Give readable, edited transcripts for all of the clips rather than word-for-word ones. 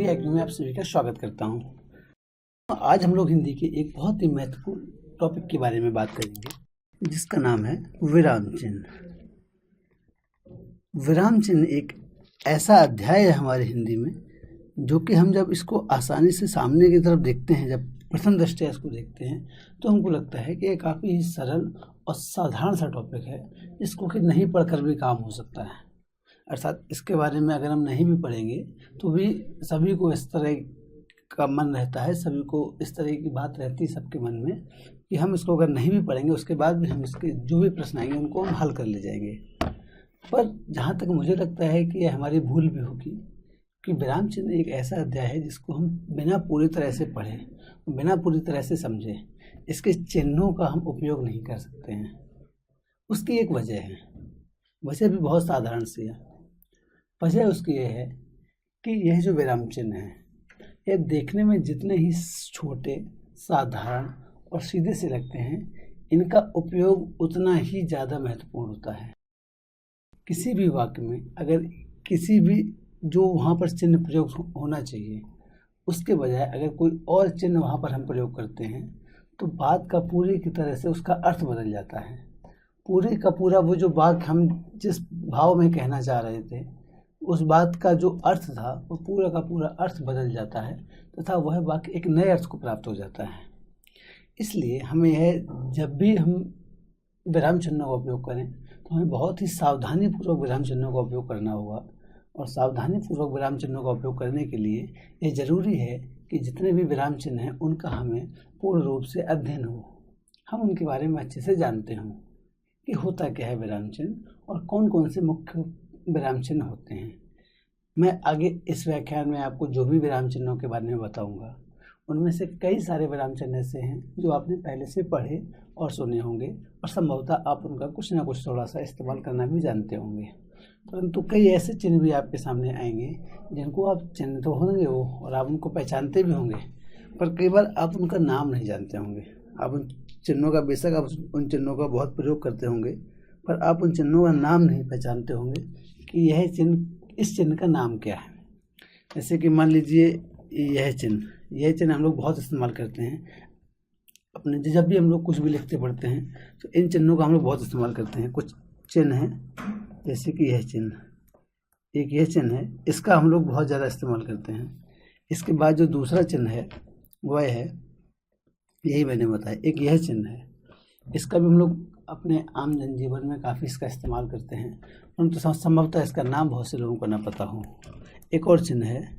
IQ में आप सभी का स्वागत करता हूँ। आज हम लोग हिंदी के एक बहुत ही महत्वपूर्ण टॉपिक के बारे में बात करेंगे, जिसका नाम है विराम चिन्ह। विराम चिन्ह एक ऐसा अध्याय है हमारे हिंदी में, जो कि हम जब इसको आसानी से सामने की तरफ देखते हैं, जब प्रथम दृष्टया इसको देखते हैं, तो हमको लगता है कि ये काफ़ी ही सरल और साधारण सा टॉपिक है, जिसको कि नहीं पढ़कर भी काम हो सकता है। अर्थात इसके बारे में अगर हम नहीं भी पढ़ेंगे तो भी सभी को इस तरह का मन रहता है, सभी को इस तरह की बात रहती है सबके मन में कि हम इसको अगर नहीं भी पढ़ेंगे, उसके बाद भी हम इसके जो भी प्रश्न आएंगे उनको हम हल कर ले जाएंगे। पर जहाँ तक मुझे लगता है कि यह हमारी भूल भी होगी कि विराम चिन्ह एक ऐसा अध्याय है जिसको हम बिना पूरी तरह से पढ़ें, बिना पूरी तरह से समझें, इसके चिन्हों का हम उपयोग नहीं कर सकते हैं। उसकी एक वजह है, वजह भी बहुत साधारण सी है। वजह उसकी यह है कि यह जो विराम चिन्ह है, यह देखने में जितने ही छोटे, साधारण और सीधे से लगते हैं, इनका उपयोग उतना ही ज़्यादा महत्वपूर्ण होता है। किसी भी वाक्य में अगर किसी भी जो वहाँ पर चिन्ह प्रयोग होना चाहिए, उसके बजाय अगर कोई और चिन्ह वहाँ पर हम प्रयोग करते हैं, तो बात का पूरी की तरह से उसका अर्थ बदल जाता है। पूरे का पूरा वो जो वाक्य हम जिस भाव में कहना चाह रहे थे, उस बात का जो अर्थ था, वो पूरा का पूरा अर्थ बदल जाता है तथा वह वाक्य एक नए अर्थ को प्राप्त हो जाता है। इसलिए हमें यह, जब भी हम विराम चिन्हों का उपयोग करें, तो हमें बहुत ही सावधानीपूर्वक विराम चिन्हों का उपयोग करना होगा। और सावधानीपूर्वक विराम चिन्हों का उपयोग करने के लिए ये ज़रूरी है कि जितने भी विराम चिन्ह हैं, उनका हमें पूर्ण रूप से अध्ययन हो, हम उनके बारे में अच्छे से जानते हों कि होता क्या है विराम चिन्ह और कौन कौन से मुख्य विराम चिन्ह होते हैं। मैं आगे इस व्याख्यान में आपको जो भी विराम चिन्हों के बारे में बताऊंगा, उनमें से कई सारे विराम चिन्ह ऐसे हैं जो आपने पहले से पढ़े और सुने होंगे, और संभवतः आप उनका कुछ ना कुछ थोड़ा सा इस्तेमाल करना भी जानते होंगे। परंतु कई ऐसे चिन्ह भी आपके सामने आएंगे जिनको आप चिन्ह तो होंगे वो, और आप उनको पहचानते भी होंगे, पर कई बार आप उनका नाम नहीं जानते होंगे। आप उन चिन्हों का, बेशक आप उन चिन्हों का बहुत प्रयोग करते होंगे, पर आप उन चिन्हों का नाम नहीं पहचानते होंगे कि यह चिन्ह, इस चिन्ह का नाम क्या है। जैसे कि मान लीजिए यह चिन्ह हम लोग बहुत इस्तेमाल करते हैं अपने, जब भी हम लोग कुछ भी लिखते पढ़ते हैं, तो इन चिन्हों का हम लोग बहुत इस्तेमाल करते हैं। कुछ चिन्ह हैं, जैसे कि यह चिन्ह, एक यह चिन्ह है, इसका हम लोग बहुत ज़्यादा इस्तेमाल करते हैं। इसके बाद जो दूसरा चिन्ह है वह है, यही मैंने बताया, एक यह चिन्ह है, इसका भी हम लोग अपने आम जनजीवन में काफ़ी इसका इस्तेमाल करते हैं, परंतु संभवतः इसका नाम बहुत से लोगों को ना पता हो। एक और चिन्ह है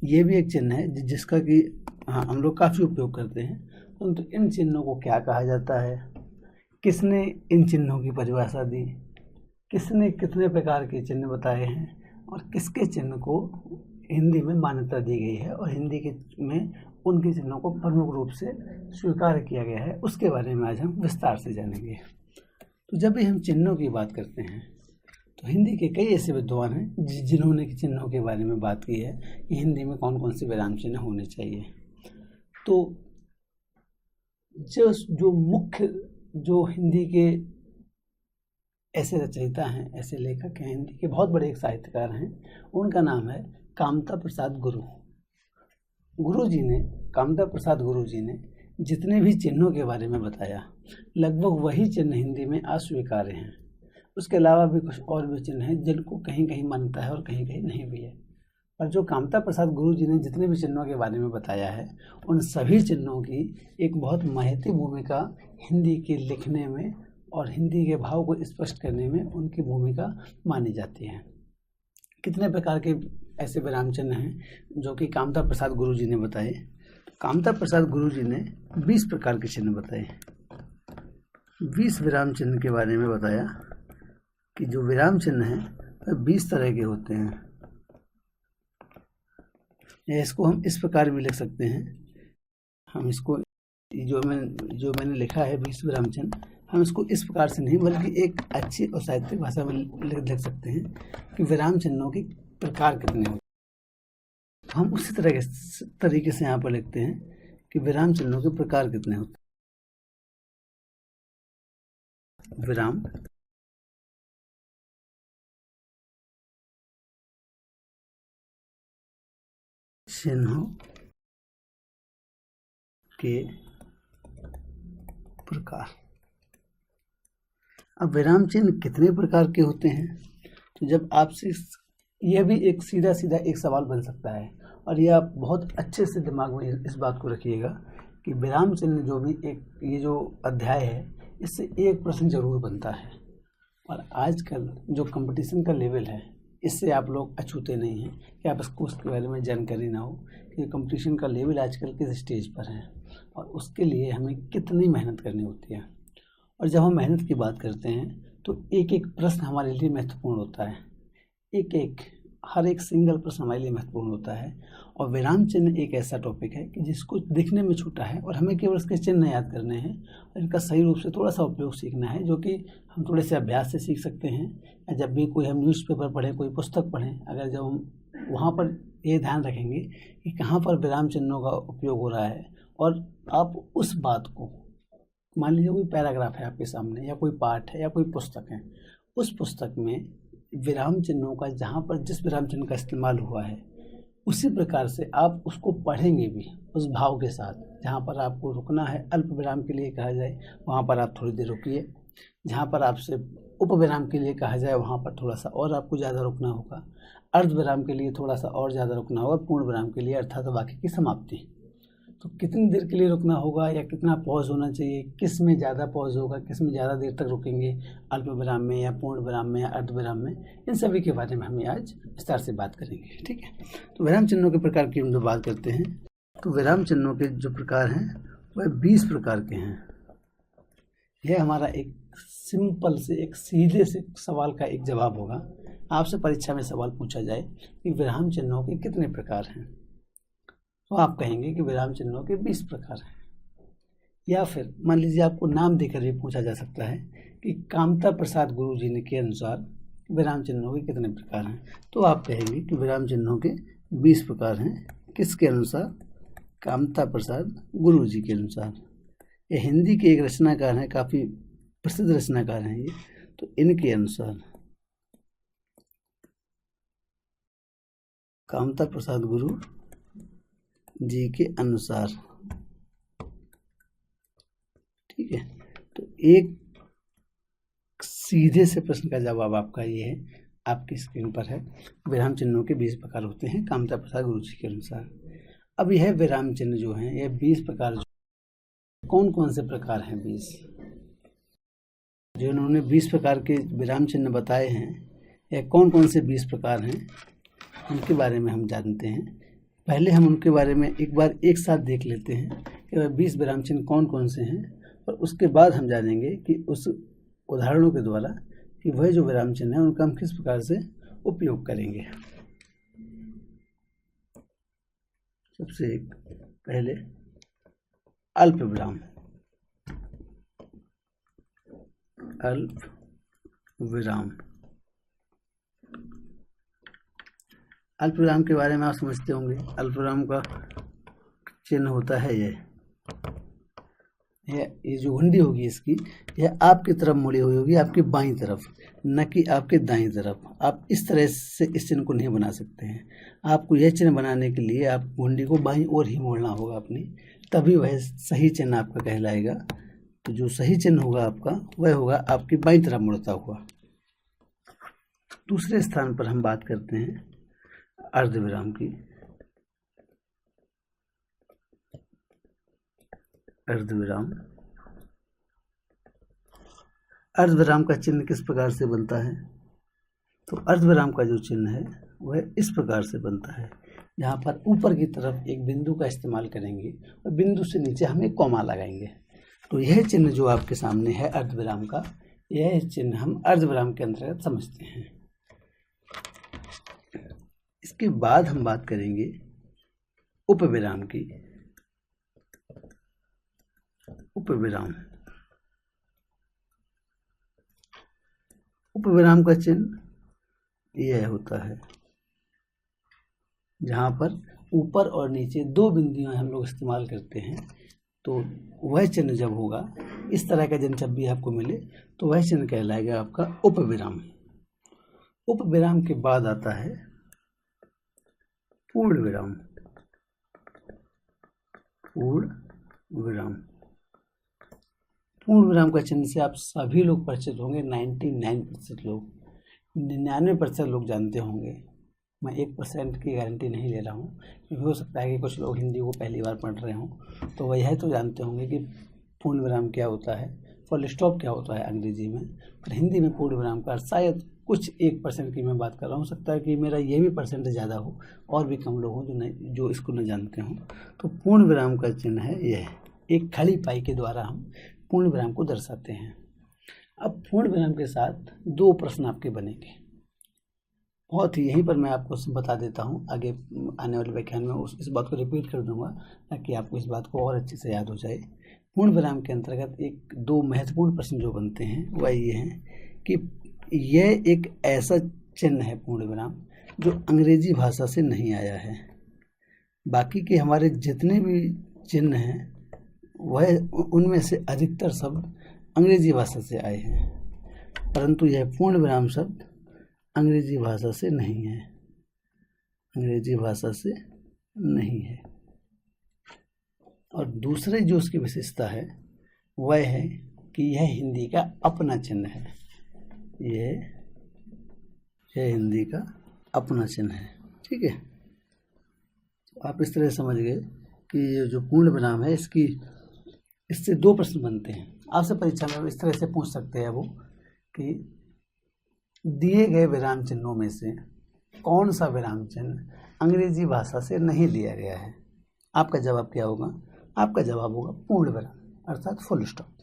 ये भी एक चिन्ह है जिसका कि हाँ हम लोग काफ़ी उपयोग करते हैं, परंतु इन चिन्हों को क्या कहा जाता है, किसने इन चिन्हों की परिभाषा दी, किसने कितने प्रकार के चिन्ह बताए हैं, और किसके चिन्ह को हिंदी में मान्यता दी गई है और हिंदी के में उनके चिन्हों को प्रमुख रूप से स्वीकार किया गया है, उसके बारे में आज हम विस्तार से जानेंगे। तो जब भी हम चिन्हों की बात करते हैं, तो हिंदी के कई ऐसे विद्वान हैं जिन्होंने चिन्हों के बारे में बात की है कि हिंदी में कौन कौन से विराम चिन्ह होने चाहिए। तो जो मुख्य जो हिंदी के ऐसे रचयिता हैं, ऐसे लेखक हैं, हिंदी के बहुत बड़े एक साहित्यकार हैं, उनका नाम है कामता प्रसाद गुरु। कामता प्रसाद गुरु जी ने जितने भी चिन्हों के बारे में बताया, लगभग वही चिन्ह हिंदी में अस्वीकार्य हैं। उसके अलावा भी कुछ और भी चिन्ह हैं जिनको कहीं कहीं मान्यता है और कहीं कहीं नहीं भी है। पर जो कामता प्रसाद गुरु जी ने जितने भी चिन्हों के बारे में बताया है, उन सभी चिन्हों की एक बहुत महत्वपूर्ण भूमिका हिंदी के लिखने में और हिंदी के भाव को स्पष्ट करने में उनकी भूमिका मानी जाती है। कितने प्रकार के ऐसे विराम चिन्ह हैं जो कि कामता प्रसाद गुरु जी ने बताए। कामता प्रसाद गुरु जी ने 20 प्रकार के चिन्ह बताए। 20 विराम चिन्ह के बारे में बताया कि जो विराम चिन्ह हैं वह 20 तरह के होते हैं। इसको हम इस प्रकार भी लिख सकते हैं, हम इसको जो मैंने लिखा है 20 विराम चिन्ह, हम इसको इस प्रकार से नहीं बल्कि एक अच्छी और साहित्यिक भाषा में लिख सकते हैं कि विराम चिन्हों के प्रकार कितने होते हैं। हम उसी तरीके से यहाँ पर लिखते हैं कि विराम चिन्हों के प्रकार कितने होते हैं। विराम चिन्हों के प्रकार। अब विराम चिन्ह कितने प्रकार के होते हैं? तो जब आपसे यह भी एक सीधा सीधा एक सवाल बन सकता है, और यह आप बहुत अच्छे से दिमाग में इस बात को रखिएगा कि विराम चिन्ह जो भी एक ये जो अध्याय है, इससे एक प्रश्न जरूर बनता है। और आजकल जो कंपटीशन का लेवल है, इससे आप लोग अछूते नहीं हैं कि आप इसको उसके बारे में जानकारी ना हो कि कंपटीशन का लेवल आजकल किस स्टेज पर है और उसके लिए हमें कितनी मेहनत करनी होती है। और जब हम मेहनत की बात करते हैं तो एक एक प्रश्न हमारे लिए महत्वपूर्ण होता है, हर एक सिंगल प्रश्न हमारे लिए महत्वपूर्ण होता है। और विराम चिन्ह एक ऐसा टॉपिक है कि जिसको दिखने में छोटा है और हमें केवल इसके चिन्ह याद करने हैं और इनका सही रूप से थोड़ा सा उपयोग सीखना है, जो कि हम थोड़े से अभ्यास से सीख सकते हैं। या जब भी कोई हम न्यूज़पेपर पढ़ें, कोई पुस्तक पढ़ें, अगर जब हम वहाँ पर ये ध्यान रखेंगे कि कहाँ पर विराम चिन्हों का उपयोग हो रहा है, और आप उस बात को, मान लीजिए कोई पैराग्राफ है आपके सामने या कोई पाठ है या कोई पुस्तक है, उस पुस्तक में विराम चिन्हों का जहाँ पर जिस विराम चिन्ह का इस्तेमाल हुआ है, उसी प्रकार से आप उसको पढ़ेंगे भी उस भाव के साथ। जहाँ पर आपको रुकना है, अल्प विराम के लिए कहा जाए, वहाँ पर आप थोड़ी देर रुकिए। जहाँ पर आपसे उप विराम के लिए कहा जाए, वहाँ पर थोड़ा सा और आपको ज़्यादा रुकना होगा। अर्ध विराम के लिए थोड़ा सा और ज़्यादा रुकना होगा। पूर्ण विराम के लिए अर्थात वाक्य की समाप्ति, तो कितनी देर के लिए रुकना होगा या कितना पॉज होना चाहिए, किस में ज़्यादा पॉज होगा, किस में ज़्यादा देर तक रुकेंगे, अल्प विराम में या पूर्ण विराम में या अर्ध विराम में, इन सभी के बारे में हम आज विस्तार से बात करेंगे। ठीक है, तो विराम चिन्हों के प्रकार की हम जो बात करते हैं, तो विराम चिन्हों के जो प्रकार हैं वह 20 प्रकार के हैं। यह हमारा एक सिंपल से एक सीधे से सवाल का एक जवाब होगा। आपसे परीक्षा में सवाल पूछा जाए कि विराम चिन्हों के कितने प्रकार हैं, तो आप कहेंगे कि विराम चिन्हों के 20 प्रकार हैं। या फिर मान लीजिए आपको नाम देकर भी पूछा जा सकता है कि कामता प्रसाद गुरु जी ने के अनुसार विराम चिन्हों के कितने प्रकार हैं, तो आप कहेंगे कि विराम चिन्हों के 20 प्रकार हैं। किसके अनुसार? कामता प्रसाद गुरु जी के अनुसार। ये हिंदी के एक रचनाकार हैं, काफ़ी प्रसिद्ध रचनाकार हैं ये, तो इनके अनुसार कामता प्रसाद गुरु जी के अनुसार। ठीक है, तो एक सीधे से प्रश्न का जवाब आपका ये है, आपकी स्क्रीन पर है। विराम चिन्हों के 20 प्रकार होते हैं कामता प्रसाद गुरु जी के अनुसार। अब यह विराम चिन्ह जो हैं, यह 20 प्रकार, कौन कौन से प्रकार हैं? 20 जो उन्होंने 20 प्रकार के विराम चिन्ह बताए हैं, यह कौन कौन से 20 प्रकार हैं, उनके बारे में हम जानते हैं। पहले हम उनके बारे में एक बार एक साथ देख लेते हैं कि वह 20 विराम चिन्ह कौन कौन से हैं, और उसके बाद हम जानेंगे कि उस उदाहरणों के द्वारा कि वह जो विराम चिन्ह है उनका हम किस प्रकार से उपयोग करेंगे। सबसे पहले अल्प विराम। अल्प विराम, अल्प विराम के बारे में आप समझते होंगे। अल्प विराम का चिन्ह होता है ये जो घुंडी होगी इसकी, यह आपकी तरफ मुड़ी हुई होगी, आपकी बाईं तरफ, न कि आपके दाईं तरफ। आप इस तरह से इस चिन्ह को नहीं बना सकते हैं। आपको यह चिन्ह बनाने के लिए आप घुंडी को बाईं ओर ही मोड़ना होगा अपनी, तभी वह सही चिन्ह आपका कहलाएगा। तो जो सही चिन्ह होगा आपका, वह होगा आपकी बाईं तरफ मुड़ता हुआ। दूसरे स्थान पर हम बात करते हैं अर्ध विराम की। अर्ध विराम, अर्ध विराम का चिन्ह किस प्रकार से बनता है? तो अर्ध विराम का जो चिन्ह है वह इस प्रकार से बनता है, जहाँ पर ऊपर की तरफ एक बिंदु का इस्तेमाल करेंगे और बिंदु से नीचे हम एक कॉमा लगाएंगे। तो यह चिन्ह जो आपके सामने है अर्ध विराम का, यह चिन्ह हम अर्ध विराम के अंतर्गत समझते हैं। इसके बाद हम बात करेंगे उप विराम की। उप विराम, उप विराम का चिन्ह यह होता है जहाँ पर ऊपर और नीचे दो बिंदुएं हम लोग इस्तेमाल करते हैं। तो वह चिन्ह जब होगा, इस तरह का चिन्ह जब भी आपको मिले, तो वह चिन्ह कहलाएगा आपका उप विराम। उप विराम के बाद आता है पूर्ण विराम। पूर्ण विराम। पूर्ण विराम का चिन्ह से आप सभी लोग परिचित होंगे, 99% लोग, 99% लोग जानते होंगे। मैं 1% की गारंटी नहीं ले रहा हूँ, क्योंकि हो सकता है कि कुछ लोग हिंदी को पहली बार पढ़ रहे हों, तो वह यह तो जानते होंगे कि पूर्ण विराम क्या होता है, फुल स्टॉप क्या होता है अंग्रेजी में, पर हिंदी में पूर्ण विराम का शायद कुछ 1% की मैं बात कर रहा हूँ। हो सकता है कि मेरा ये भी परसेंट ज़्यादा हो और भी कम लोग हों जो इसको न जानते हों। तो पूर्ण विराम का चिन्ह है यह, एक खड़ी पाई के द्वारा हम पूर्ण विराम को दर्शाते हैं। अब पूर्ण विराम के साथ 2 प्रश्न आपके बनेंगे, बहुत ही, यहीं पर मैं आपको बता देता हूँ, आगे आने वाले व्याख्यान में इस बात को रिपीट कर दूंगा ताकि आपको इस बात को और अच्छे से याद हो जाए। पूर्ण विराम के अंतर्गत 2 महत्वपूर्ण प्रश्न जो बनते हैं वह ये हैं कि यह एक ऐसा चिन्ह है पूर्ण विराम जो अंग्रेजी भाषा से नहीं आया है। बाकी के हमारे जितने भी चिन्ह हैं वह उनमें से अधिकतर शब्द अंग्रेजी भाषा से आए हैं, परंतु यह पूर्ण विराम शब्द अंग्रेजी भाषा से नहीं है, अंग्रेजी भाषा से नहीं है। और दूसरी जो उसकी विशेषता है वह है कि यह हिंदी का अपना चिन्ह है, यह हिंदी का अपना चिन्ह है। ठीक है, आप इस तरह समझ गए कि ये जो पूर्ण विराम है इससे 2 प्रश्न बनते हैं। आपसे परीक्षा में इस तरह से पूछ सकते हैं वो कि दिए गए विराम चिन्हों में से कौन सा विराम चिन्ह अंग्रेजी भाषा से नहीं लिया गया है। आपका जवाब क्या होगा? आपका जवाब होगा पूर्ण विराम अर्थात फुल स्टॉप।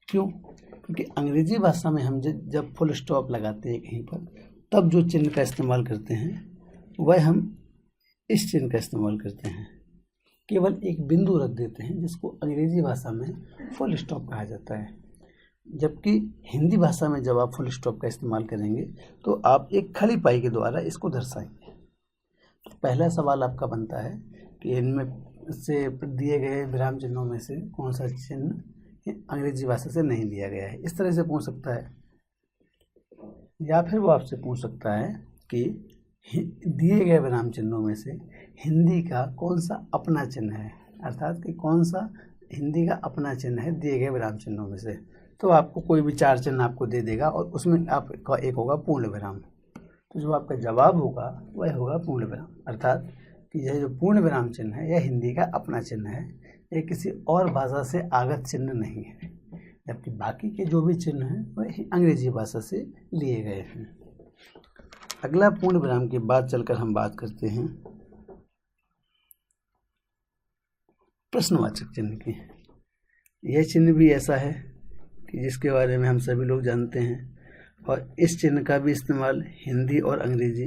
क्यों? क्योंकि अंग्रेजी भाषा में हम जब फुल स्टॉप लगाते हैं कहीं पर, तब जो चिन्ह का इस्तेमाल करते हैं वह हम इस चिन्ह का इस्तेमाल करते हैं, केवल एक बिंदु रख देते हैं जिसको अंग्रेजी भाषा में फुल स्टॉप कहा जाता है। जबकि हिंदी भाषा में जब आप फुल स्टॉप का इस्तेमाल करेंगे तो आप एक खड़ी पाई के द्वारा इसको दर्शाएंगे। तो पहला सवाल आपका बनता है कि इनमें से दिए गए विराम चिन्हों में से कौन सा चिन्ह अंग्रेजी भाषा से नहीं लिया गया है। इस तरह से पूछ सकता है, या फिर वो आपसे पूछ सकता है कि दिए गए विराम चिन्हों में से हिंदी का कौन सा अपना चिन्ह है, अर्थात कि कौन सा हिंदी का अपना चिन्ह है दिए गए विराम चिन्हों में से। तो आपको कोई भी 4 चिन्ह आपको दे देगा और उसमें आपका एक होगा पूर्ण विराम। तो जो आपका जवाब होगा वह होगा पूर्ण विराम, अर्थात कि यह जो पूर्ण विराम चिन्ह है यह हिंदी का अपना चिन्ह है, यह किसी और भाषा से आगत चिन्ह नहीं है। जबकि बाकी के जो भी चिन्ह हैं वह अंग्रेजी भाषा से लिए गए हैं। अगला पूर्ण विराम के बाद चलकर हम बात करते हैं प्रश्नवाचक चिन्ह की। यह चिन्ह भी ऐसा है कि जिसके बारे में हम सभी लोग जानते हैं, और इस चिन्ह का भी इस्तेमाल हिंदी और अंग्रेजी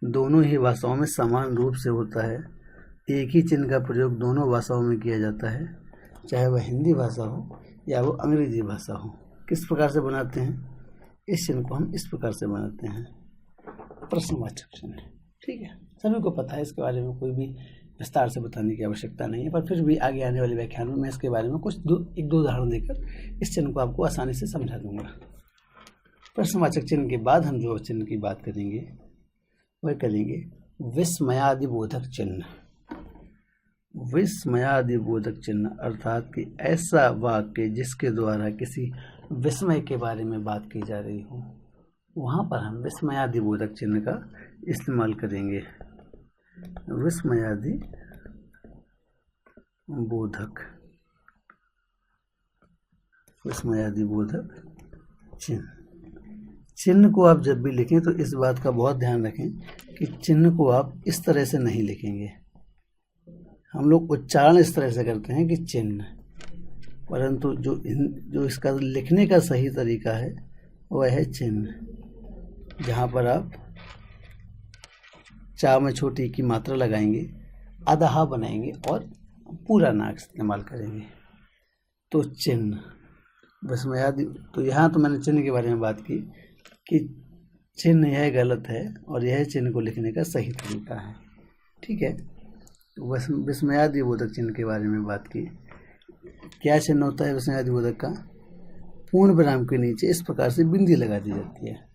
दोनों ही भाषाओं में समान रूप से होता है। एक ही चिन्ह का प्रयोग दोनों भाषाओं में किया जाता है, चाहे वह हिंदी भाषा हो या वो अंग्रेजी भाषा हो। किस प्रकार से बनाते हैं? इस चिन्ह को हम इस प्रकार से बनाते हैं, प्रश्नवाचक चिन्ह। ठीक है, सभी को पता है, इसके बारे में कोई भी विस्तार से बताने की आवश्यकता नहीं है, पर फिर भी आगे आने वाले व्याख्यान में मैं इसके बारे में कुछ 1-2 उदाहरण देकर इस चिन्ह को आपको आसानी से समझा दूंगा। प्रश्नवाचक चिन्ह के बाद हम जो चिन्ह की बात करेंगे वह करेंगे विस्मयादिबोधक चिन्ह। विस्मयादिबोधक चिन्ह अर्थात कि ऐसा वाक्य जिसके द्वारा किसी विस्मय के बारे में बात की जा रही हो, वहाँ पर हम विस्मयादिबोधक चिन्ह का इस्तेमाल करेंगे। विस्मयादिबोधक चिन्ह को आप जब भी लिखें तो इस बात का बहुत ध्यान रखें कि चिन्ह को आप इस तरह से नहीं लिखेंगे। हम लोग उच्चारण इस तरह से करते हैं कि चिन्ह, परंतु जो इसका लिखने का सही तरीका है वह है चिन्ह। जहाँ पर आप चा में छोटी की मात्रा लगाएंगे, आधा हा बनाएंगे और पूरा ना इस्तेमाल करेंगे, तो चिन्ह विस्मयादि। तो यहाँ तो मैंने चिन्ह के बारे में बात की कि चिन्ह यह गलत है और यह चिन्ह को लिखने का सही तरीका है। ठीक है, विस्मयादिबोधक चिन्ह के बारे में बात की। क्या चिन्ह होता है विस्मयादिबोधक का? पूर्ण विराम के नीचे इस प्रकार से बिंदी लगा दी जाती है।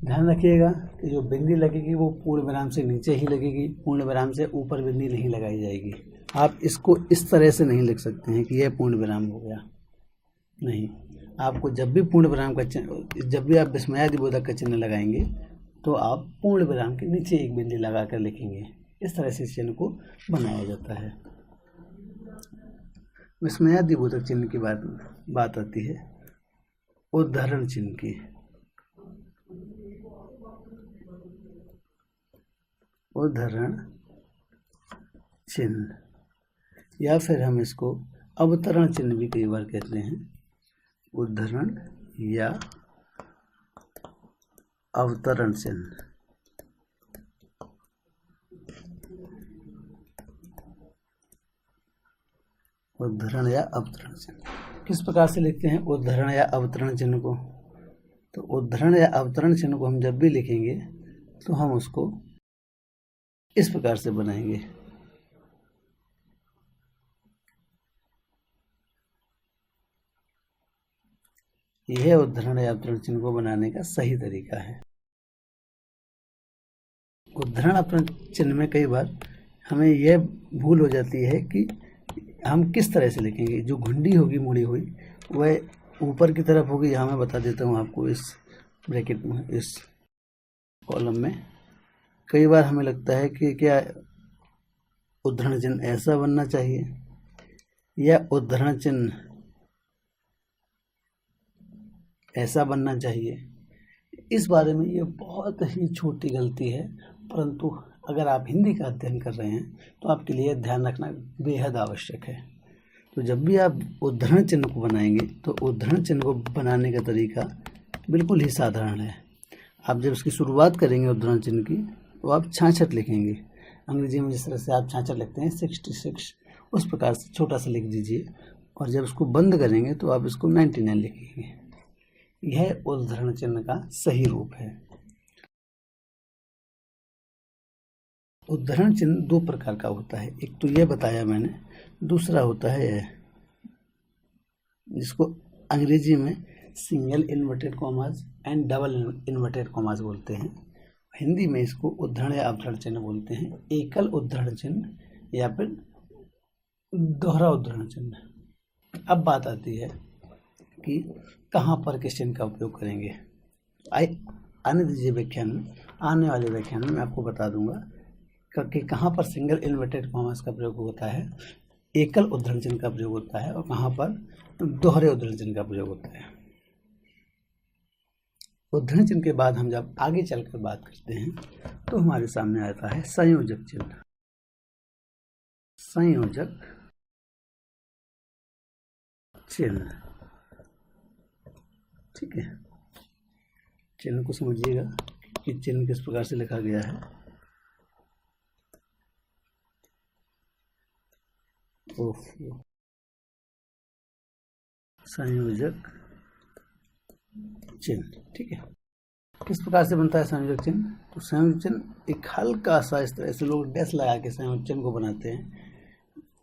ध्यान रखिएगा कि जो बिंदी लगेगी वो पूर्ण विराम से नीचे ही लगेगी, पूर्ण विराम से ऊपर बिंदी नहीं लगाई जाएगी। आप इसको इस तरह से नहीं लिख सकते हैं कि यह पूर्ण विराम हो गया, नहीं। आपको जब भी पूर्ण विराम का चिन्ह, जब भी आप विस्मयादिबोधक का चिन्ह लगाएंगे तो आप पूर्ण विराम के नीचे एक बिंदी लगा कर लिखेंगे। इस तरह से इस चिन्ह को बनाया जाता है। विस्मयादिबोधक चिन्ह की बात आती है उद्धरण चिन्ह की। उद्धरण चिन्ह, या फिर हम इसको अवतरण चिन्ह भी कई बार कहते हैं। उद्धरण या अवतरण चिन्ह। उद्धरण या अवतरण चिन्ह किस प्रकार से लिखते हैं उद्धरण या अवतरण चिन्ह को? तो उद्धरण या अवतरण चिन्ह को हम जब भी लिखेंगे तो हम उसको इस प्रकार से बनाएंगे। यह उद्धरण या अवतरण चिन्ह को बनाने का सही तरीका है। उद्धरण अवतरण चिन्ह में कई बार हमें यह भूल हो जाती है कि हम किस तरह से लिखेंगे। जो घुंडी होगी मुड़ी हुई वह ऊपर की तरफ होगी। यहाँ मैं बता देता हूँ आपको इस ब्रैकेट में, इस कॉलम में। कई बार हमें लगता है कि क्या उद्धरण चिन्ह ऐसा बनना चाहिए या उद्धरण चिन्ह ऐसा बनना चाहिए। इस बारे में ये बहुत ही छोटी गलती है, परंतु अगर आप हिंदी का अध्ययन कर रहे हैं तो आपके लिए ध्यान रखना बेहद आवश्यक है। तो जब भी आप उद्धरण चिन्ह को बनाएंगे तो उद्धरण चिन्ह को बनाने का तरीका बिल्कुल ही साधारण है। आप जब इसकी शुरुआत करेंगे उद्धरण चिन्ह की तो आप 66 लिखेंगे। अंग्रेजी में जिस तरह से आप 66 लिखते हैं 66, उस प्रकार से छोटा सा लिख दीजिए। और जब इसको बंद करेंगे तो आप इसको 99 लिखेंगे। यह उद्धरण चिन्ह का सही रूप है। उद्धरण चिन्ह दो प्रकार का होता है। एक तो यह बताया मैंने, दूसरा होता है जिसको अंग्रेजी में single inverted commas and double inverted commas बोलते हैं। हिंदी में इसको उद्धरण या अवतरण चिन्ह बोलते हैं। एकल उद्धरण चिन्ह या फिर दोहरा उद्धरण चिन्ह। अब बात आती है कि कहाँ पर किस चिन्ह का उपयोग करेंगे। आने दीजिए व्याख्यान में, आने वाले व्याख्यान में मैं आपको बता दूंगा कि कहाँ पर सिंगल इन्वर्टेड कॉमास का प्रयोग होता है, एकल उद्धरण चिन्ह का प्रयोग होता है, और कहाँ पर दोहरे उद्धरण चिन्ह का प्रयोग होता है। उद्धरण चिन्ह के बाद हम जब आगे चलकर बात करते हैं तो हमारे सामने आता है संयोजक चिन्ह। संयोजक चिन्ह, ठीक है। चिन्ह को समझिएगा कि चिन्ह किस प्रकार से लिखा गया है। संयोजक चिन्ह, ठीक है। किस प्रकार से बनता है संयोजक चिन्ह? तो संयोजक चिन्ह एक हल्का सा इस तरह से लोग डैश लगा के संयोजक चिन्ह को बनाते हैं।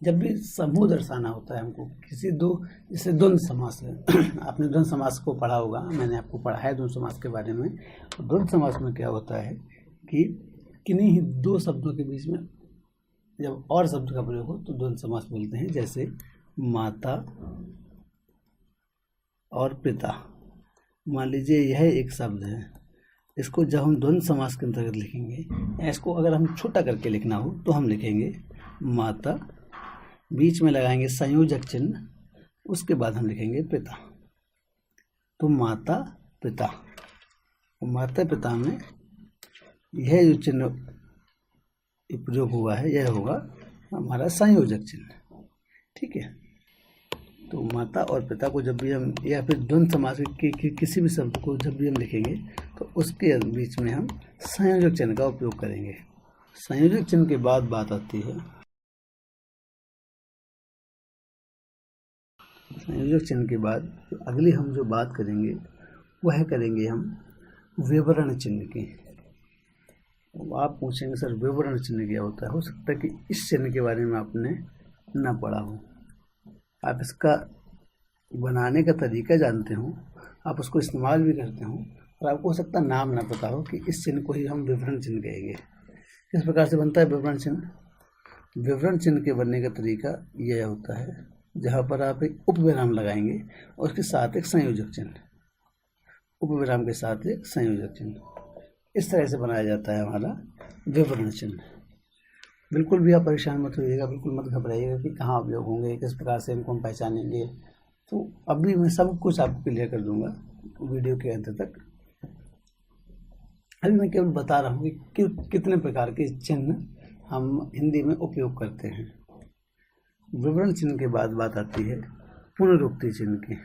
जब भी समूह दर्शाना होता है हमको किसी दो, जैसे द्वंद्व समास है आपने द्वंद्व समास को पढ़ा होगा, मैंने आपको पढ़ाया है द्वंद्व समास के बारे में। तो द्वंद्व समास में क्या होता है कि किन्हीं ही दो शब्दों के बीच में जब और शब्द का प्रयोग हो तो द्वंद्व समास बोलते हैं। जैसे माता और पिता, मान लीजिए यह एक शब्द है, इसको जब हम द्वंद्व समास के अंतर्गत लिखेंगे, या इसको अगर हम छोटा करके लिखना हो तो हम लिखेंगे माता, बीच में लगाएंगे संयोजक चिन्ह, उसके बाद हम लिखेंगे पिता। तो माता पिता, माता पिता में यह जो चिन्ह प्रयोग हुआ है यह होगा हमारा संयोजक चिन्ह, ठीक है। तो माता और पिता को जब भी हम, या फिर द्वंद्व समास के किसी भी शब्द को जब भी हम लिखेंगे तो उसके बीच में हम संयोजक चिन्ह का उपयोग करेंगे। संयोजक चिन्ह के बाद बात आती है, संयोजक चिन्ह के बाद अगली हम जो बात करेंगे वह करेंगे हम विवरण चिन्ह की। आप पूछेंगे सर विवरण चिन्ह क्या होता है? हो सकता है कि इस चिन्ह के बारे में आपने ना पढ़ा हो, आप इसका बनाने का तरीका जानते हो, आप उसको इस्तेमाल भी करते हो, और आपको हो सकता है नाम ना पता हो कि इस चिन्ह को ही हम विवरण चिन्ह कहेंगे। किस प्रकार से बनता है विवरण चिन्ह? विवरण चिन्ह के बनने का तरीका यह होता है, जहाँ पर आप एक उपविराम लगाएंगे और उसके साथ एक संयोजक चिन्ह, उपविराम के साथ एक संयोजक चिन्ह, इस तरह से बनाया जाता है हमारा विवरण चिन्ह। बिल्कुल भी आप परेशान मत होइएगा, बिल्कुल मत घबराइएगा कि कहाँ उपयोग होंगे, किस प्रकार से इनको हम पहचानेंगे। तो अभी मैं सब कुछ आपको क्लियर कर दूंगा वीडियो के अंत तक। अभी मैं केवल बता रहा हूँ कि कितने प्रकार के चिन्ह हम हिंदी में उपयोग करते हैं। विवरण चिन्ह के बाद बात आती है पुनरुक्ति चिन्ह की।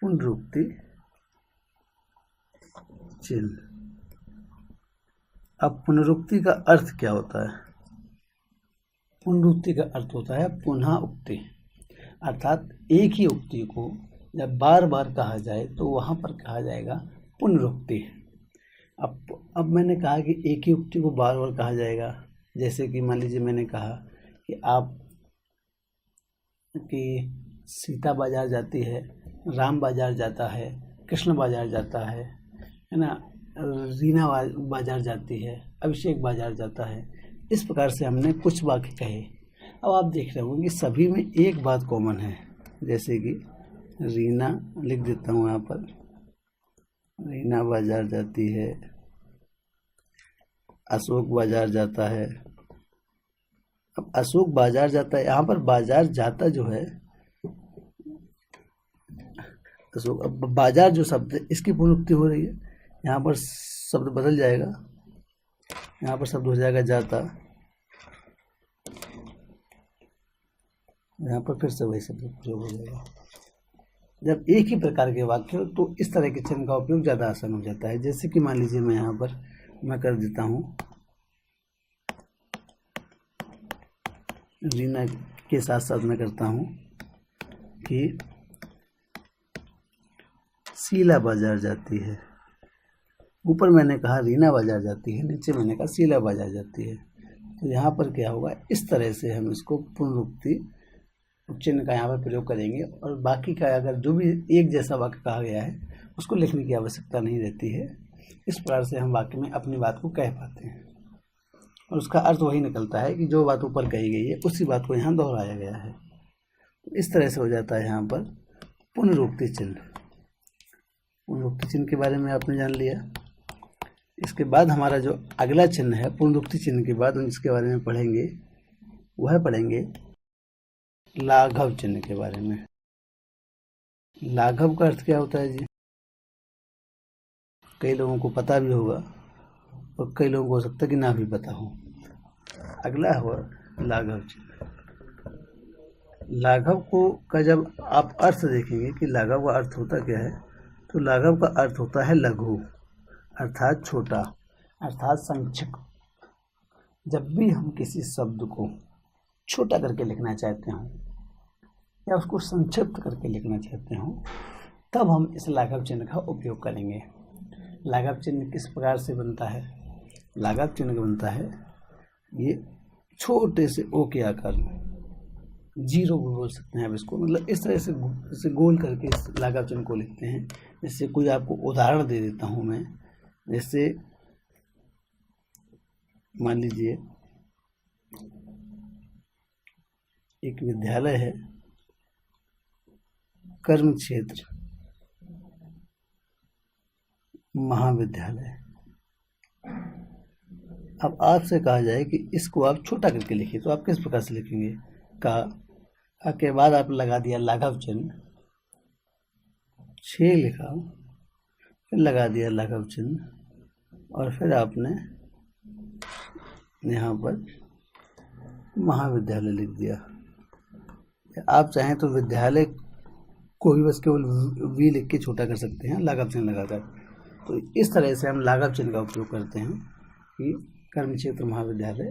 पुनरुक्ति चिन्ह, अब पुनरुक्ति का अर्थ क्या होता है? पुनरुक्ति का अर्थ होता है पुनः उक्ति, अर्थात एक ही उक्ति को जब बार बार कहा जाए तो वहाँ पर कहा जाएगा पुनरुक्ति। अब मैंने कहा कि एक ही उक्ति को बार बार कहा जाएगा, जैसे कि मान लीजिए मैंने कहा कि सीता बाजार जाती है, राम बाजार जाता है, कृष्ण बाजार जाता है ना, रीना बाजार जाती है, अभिषेक बाजार जाता है। इस प्रकार से हमने कुछ वाक्य कहे। अब आप देख रहे होंगे कि सभी में एक बात कॉमन है, जैसे कि रीना लिख देता हूँ यहाँ पर, रीना बाजार जाती है, अशोक बाजार जाता है। अब अशोक बाजार जाता है, यहाँ पर बाजार जाता जो है अशोक, अब बाजार जो शब्द है इसकी पुनरुक्ति हो रही है, यहाँ पर शब्द बदल जाएगा, यहाँ पर शब्द हो जाएगा जाता, यहाँ पर फिर से वही शब्द प्रयोग हो जाएगा। जब एक ही प्रकार के वाक्य हो तो इस तरह के चिन्ह का उपयोग ज़्यादा आसान हो जाता है। जैसे कि मान लीजिए मैं यहाँ पर मैं कर देता हूँ रीना के साथ साथ मैं करता हूँ कि शीला बाजार जाती है। ऊपर मैंने कहा रीना बाजार जाती है, नीचे मैंने कहा शीला बाजार जाती है। तो यहाँ पर क्या होगा, इस तरह से हम इसको पुनरुक्ति चिन्ह का यहाँ पर प्रयोग करेंगे, और बाकी का अगर जो भी एक जैसा वाक्य कहा गया है उसको लिखने की आवश्यकता नहीं रहती है। इस प्रकार से हम वाक्य में अपनी बात को कह पाते हैं और उसका अर्थ वही निकलता है कि जो बात ऊपर कही गई है उसी बात को यहाँ दोहराया गया है। इस तरह से हो जाता है यहाँ पर पुनरुक्ति चिन्ह। पुनरुक्ति चिन्ह के बारे में आपने जान लिया। इसके बाद हमारा जो अगला चिन्ह है, पुनरुक्ति चिन्ह के बाद हम इसके बारे में पढ़ेंगे, वह पढ़ेंगे लाघव चिन्ह के बारे में। लाघव का अर्थ क्या होता है जी? कई लोगों को पता भी होगा और कई लोगों को हो सकता है कि ना भी पता हो। अगला हुआ लाघव चिन्ह। लाघव को का जब आप अर्थ देखेंगे कि लाघव का अर्थ होता क्या है, तो लाघव का अर्थ होता है लघु, अर्थात छोटा, अर्थात संक्षिप्त। जब भी हम किसी शब्द को छोटा करके लिखना चाहते हों या उसको संक्षिप्त करके लिखना चाहते हों, तब हम इस लाघव चिन्ह का उपयोग करेंगे। लाघव चिन्ह किस प्रकार से बनता है? लाघव चिन्ह बनता है ये छोटे से ओ के आकार में, जीरो भी बोल सकते हैं आप इसको, मतलब इस तरह से गोल करके इस लाघव चिन्ह को लिखते हैं। जैसे कोई आपको उदाहरण दे देता हूँ मैं, जैसे मान लीजिए एक विद्यालय है, कर्म क्षेत्र महाविद्यालय। अब आपसे कहा जाए कि इसको आप छोटा करके लिखिए, तो आप किस प्रकार से लिखेंगे? का के बाद आप लगा दिया लाघव चिन्ह, 6 लिखा, फिर लगा दिया लाघव चिन्ह, और फिर आपने यहाँ पर महाविद्यालय लिख दिया। आप चाहें तो विद्यालय को भी बस केवल वी लिख के छोटा कर सकते हैं लाघव चिन्ह लगाकर। तो इस तरह से हम लाघव चिन्ह का उपयोग करते हैं कि कर्म क्षेत्र महाविद्यालय,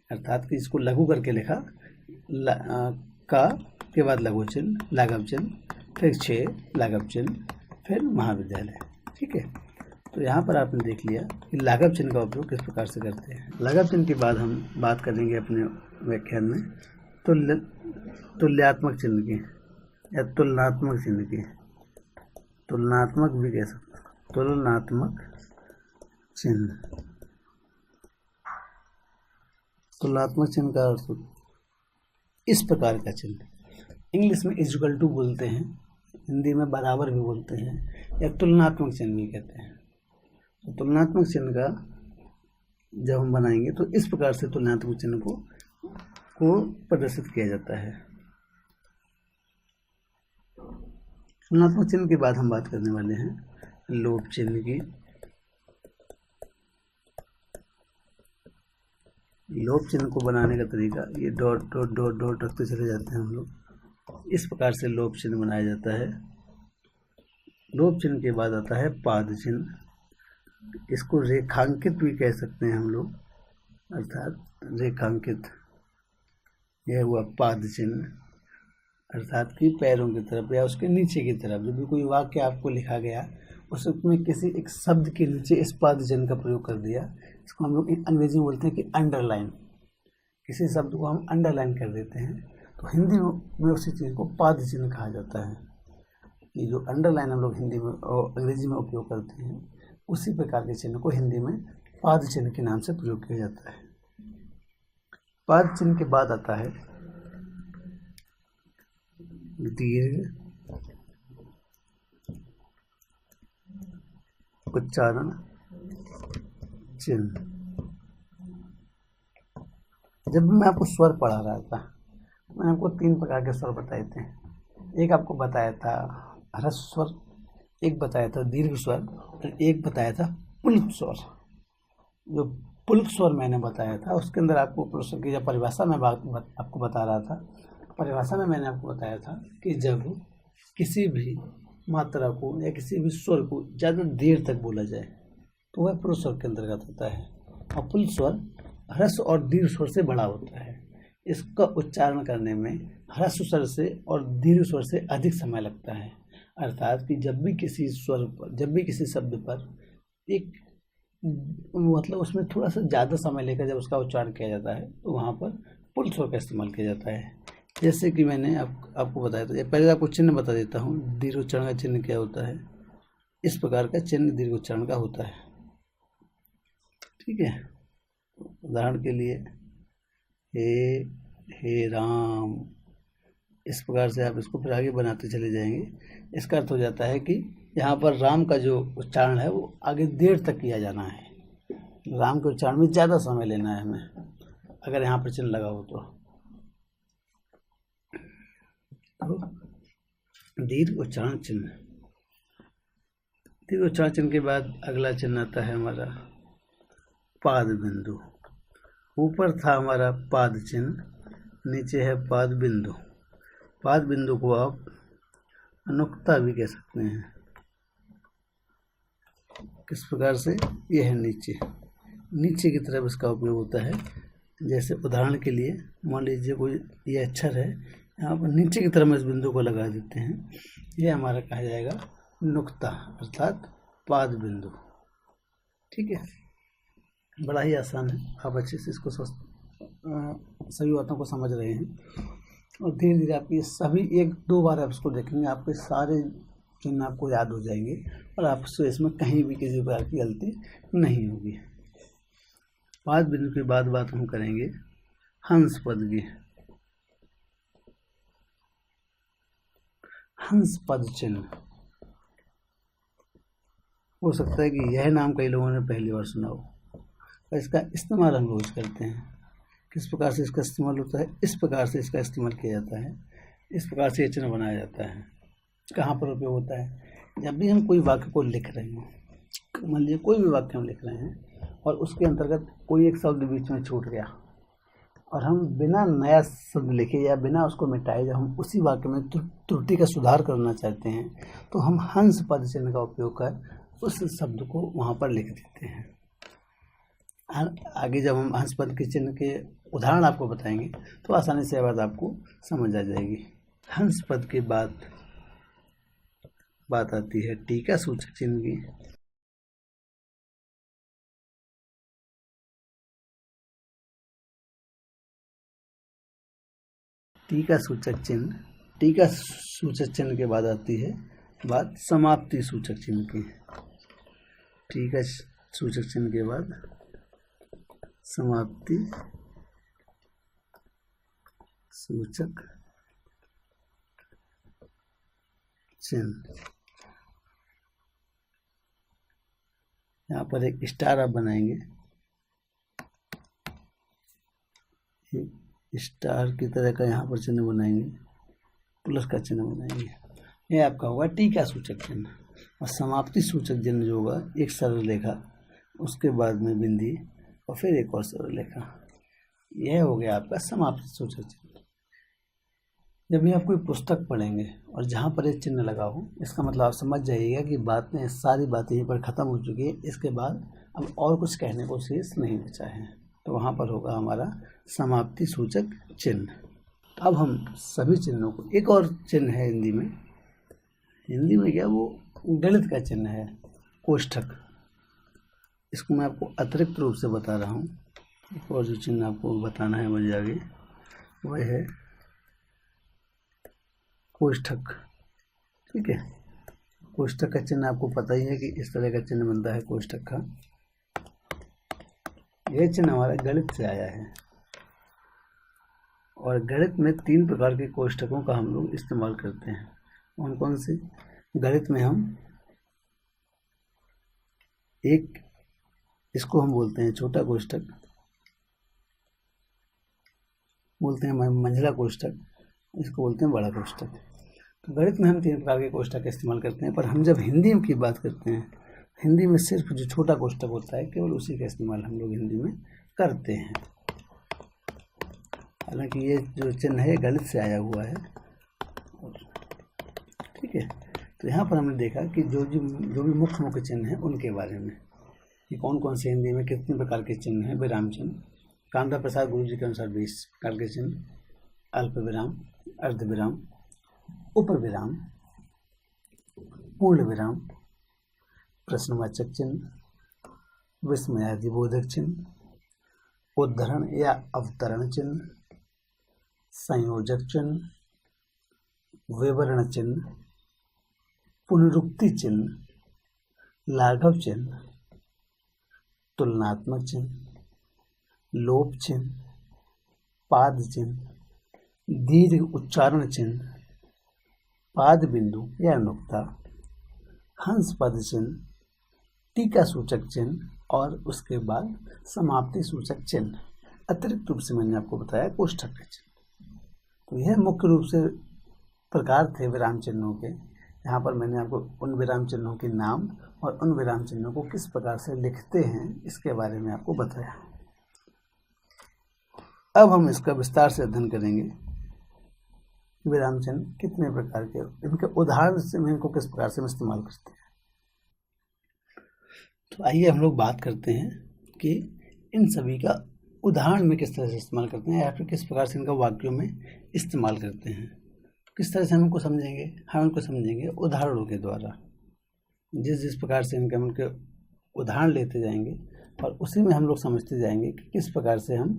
अर्थात कि इसको लघु करके लिखा, का के बाद लघु चिन्ह, लाघव चिन्ह, फिर 6 लाघव चिन्ह, फिर महाविद्यालय। ठीक है, तो यहाँ पर आपने देख लिया कि लाघव चिन्ह का उपयोग किस प्रकार से करते हैं। लाघव चिन्ह के बाद हम बात करेंगे अपने व्याख्यान में तुल्यात्मक चिन्ह की या तुलनात्मक चिन्ह की। तुलनात्मक भी कह सकते हैं, तुलनात्मक चिन्ह। तुलनात्मक चिन्ह का अर्थ इस प्रकार का चिन्ह। इंग्लिश में इक्वल टू बोलते हैं, हिंदी में बराबर भी बोलते हैं, या तुलनात्मक चिन्ह भी कहते हैं। तो तुलनात्मक चिन्ह का जब हम बनाएंगे तो इस प्रकार से तुलनात्मक चिन्ह को प्रदर्शित किया जाता है। तुलनात्मक चिन्ह के बाद हम बात करने वाले हैं लोप चिन्ह की। लोप चिन्ह को बनाने का तरीका, ये डॉट डॉट डॉट डॉट रखते चले जाते हैं हम लोग, इस प्रकार से लोप चिन्ह बनाया जाता है। लोप चिन्ह के बाद आता है पाद चिन्ह, इसको रेखांकित भी कह सकते हैं हम लोग, अर्थात रेखांकित। यह हुआ पाद चिन्ह, अर्थात कि पैरों की तरफ या उसके नीचे की तरफ जब भी कोई वाक्य आपको लिखा गया उसमें किसी एक शब्द के नीचे इस पाद चिन्ह का प्रयोग कर दिया, इसको हम लोग अंग्रेजी में बोलते हैं कि अंडरलाइन। किसी शब्द को हम अंडरलाइन कर देते हैं तो हिंदी में उसी चीज़ को पाद चिन्ह कहा जाता है। ये जो अंडरलाइन हम लोग हिंदी में और अंग्रेजी में उपयोग करते हैं, उसी प्रकार के चिन्ह को हिंदी में पाद चिन्ह के नाम से प्रयोग किया जाता है। पाद चिन्ह के बाद आता है दीर्घ उच्चारण चिन्ह। जब भी मैं आपको स्वर पढ़ा रहा था, मैंने आपको 3 प्रकार के स्वर बताए थे। एक आपको बताया था ह्रस्व स्वर, एक बताया था दीर्घ स्वर, और एक बताया था पुल्प स्वर। जो पुल्प स्वर मैंने बताया था उसके अंदर आपको प्रश्न की जब परिभाषा में आपको बता रहा था, परिभाषा में मैंने आपको बताया था कि जब किसी भी मात्रा को या किसी भी स्वर को ज़्यादा देर तक बोला जाए तो वह पुल्प स्वर के अंतर्गत होता है। और पुल्प स्वर ह्रस्व और दीर्घ स्वर से बड़ा होता है। इसका उच्चारण करने में ह्रस्व स्वर से और दीर्घ स्वर से अधिक समय लगता है। अर्थात कि जब भी किसी स्वर पर, जब भी किसी शब्द पर एक मतलब उसमें थोड़ा सा ज़्यादा समय लेकर जब उसका उच्चारण किया जाता है तो वहाँ पर पुल्प स्वर का इस्तेमाल किया जाता है। जैसे कि मैंने आपको बताया था, पहले आपको चिन्ह बता देता हूँ दीर्घ उच्चारण का चिन्ह क्या होता है। इस प्रकार का चिन्ह दीर्घ उच्चारण का होता है, ठीक है। उदाहरण के लिए हे राम, इस प्रकार से आप इसको फिर आगे बनाते चले जाएंगे। इसका अर्थ हो जाता है कि यहाँ पर राम का जो उच्चारण है वो आगे देर तक किया जाना है। राम के उच्चारण में ज़्यादा समय लेना है हमें, अगर यहाँ पर चिन्ह लगा हो तो दीर्घ उच्चारण चिन्ह। दीर्घ उच्चारण चिन्ह के बाद अगला चिन्ह आता है हमारा पाद बिंदु। ऊपर था हमारा पाद चिन्ह, नीचे है पाद बिंदु। पाद बिंदु को आप अनुक्ता भी कह सकते हैं। किस प्रकार से? यह है नीचे की तरफ इसका उपयोग होता है। जैसे उदाहरण के लिए मान लीजिए कोई ये अक्षर है, यहाँ पर नीचे की तरफ हम इस बिंदु को लगा देते हैं, ये हमारा कहा जाएगा नुक्ता अर्थात पाद बिंदु, ठीक है। बड़ा ही आसान है, आप अच्छे से इसको सभी बातों को समझ रहे हैं। और धीरे धीरे आप ये सभी 1-2 बार आप इसको देखेंगे, आपके सारे चिन्ह आपको याद हो जाएंगे और आपसे इसमें कहीं भी किसी प्रकार की गलती नहीं होगी। पाद बिंदु के बाद बात हम करेंगे हंस पद की। हंस पद चिन्ह, हो सकता है कि यह नाम कई लोगों ने पहली बार सुना हो, और इसका इस्तेमाल हम रोज करते हैं। किस प्रकार से इसका इस्तेमाल होता है? इस प्रकार से इसका इस्तेमाल किया जाता है, इस प्रकार से ये चिन्ह बनाया जाता है। कहाँ पर उपयोग होता है? जब भी हम कोई वाक्य को लिख रहे हैं, मान लीजिए कोई भी वाक्य हम लिख रहे हैं और उसके अंतर्गत कोई एक शब्द बीच में छूट गया और हम बिना नया शब्द लिखे या बिना उसको मिटाए जब हम उसी वाक्य में त्रुटि का सुधार करना चाहते हैं तो हम हंस पद चिन्ह का उपयोग कर उस शब्द को वहाँ पर लिख देते हैं। आगे जब हम हंस पद के चिन्ह के उदाहरण आपको बताएंगे तो आसानी से यह बात आपको समझ आ जाएगी। हंस पद के बाद बात आती है टीका सूचक चिन्ह की। टीका सूचक चिन्ह के बाद आती है बात समाप्ति सूचक चिन्ह की। टीका सूचक चिन्ह के बाद समाप्ति सूचक चिन्ह। यहाँ पर एक स्टार आप बनाएंगे, स्टार की तरह का यहाँ पर चिन्ह बनाएंगे, प्लस का चिन्ह बनाएंगे। यह आपका होगा टी का सूचक चिन्ह। और समाप्ति सूचक चिन्ह जो होगा एक सरल रेखा, उसके बाद में बिंदी और फिर एक और सरल रेखा। यह हो गया आपका समाप्ति सूचक चिन्ह। जब भी आप कोई पुस्तक पढ़ेंगे और जहाँ पर एक चिन्ह लगा हो, इसका मतलब आप समझ जाइएगा कि बातें, सारी बातें यहीं पर ख़त्म हो चुकी है। इसके बाद अब और कुछ कहने को शेष नहीं बचा है, तो वहाँ पर होगा हमारा समाप्ति सूचक चिन्ह। अब हम सभी चिन्हों को, एक और चिन्ह है हिंदी में क्या, वो गणित का चिन्ह है, कोष्ठक। इसको मैं आपको अतिरिक्त रूप से बता रहा हूँ। एक और जो चिन्ह आपको बताना है मुझे आगे, वह है कोष्ठक। ठीक है, कोष्ठक का चिन्ह आपको पता ही है कि इस तरह का चिन्ह बनता है कोष्ठक का। यह चिन्ह हमारा गणित से आया है, और गणित में 3 प्रकार के कोष्ठकों का हम लोग इस्तेमाल करते हैं। कौन कौन से? गणित में हम इसको हम बोलते हैं छोटा कोष्ठक, बोलते हैं मंझला कोष्ठक, इसको बोलते हैं बड़ा कोष्ठक। तो गणित में हम 3 प्रकार के कोष्ठक इस्तेमाल करते हैं, पर हम जब हिंदी की बात करते हैं, हिंदी में सिर्फ जो छोटा कोष्ठक होता है, केवल उसी का इस्तेमाल हम लोग हिंदी में करते हैं। हालांकि ये जो चिन्ह है गणित से आया हुआ है। ठीक है, तो यहाँ पर हमने देखा कि जो भी मुख्य चिन्ह हैं उनके बारे में, कि कौन कौन से हिंदी में कितने प्रकार के चिन्ह हैं। विराम चिन्ह, कांता प्रसाद गुरु जी के अनुसार 20 प्रकार के चिन्ह, अल्प विराम, अर्ध विराम, उप विराम, पूर्ण विराम, प्रश्नवाचक चिन्ह, विस्मयादिबोधक चिन्ह, उद्धरण या अवतरण चिन्ह, संयोजक चिन्ह, विवरण चिन्ह, पुनरुक्ति चिन्ह, लाघव चिन्ह, तुलनात्मक चिन्ह, लोप चिन्ह, पाद चिन्ह, दीर्घ उच्चारण चिन्ह, पाद बिंदु या नुक्ता, हंस पद चिन्ह, टीका सूचक चिन्ह, और उसके बाद समाप्ति सूचक चिन्ह। अतिरिक्त रूप से मैंने आपको बताया कोष्ठक का चिन्ह। तो यह मुख्य रूप से प्रकार थे विराम चिन्हों के। यहाँ पर मैंने आपको उन विराम चिन्हों के नाम और उन विराम चिन्हों को किस प्रकार से लिखते हैं इसके बारे में आपको बताया। अब हम इसका विस्तार से अध्ययन करेंगे। विराम चिन्ह कितने प्रकार के, इनके उदाहरण से हम इनको किस प्रकार से हम इस्तेमाल करते हैं। तो आइए हम लोग बात करते हैं कि इन सभी का उदाहरण में किस तरह से इस्तेमाल करते हैं, या फिर किस प्रकार से इनका वाक्यों में इस्तेमाल करते हैं। किस तरह से हम इनको समझेंगे? हम इनको समझेंगे उदाहरणों के द्वारा। जिस प्रकार से हम उनके उदाहरण लेते जाएंगे और उसी में हम लोग समझते जाएंगे कि किस प्रकार से हम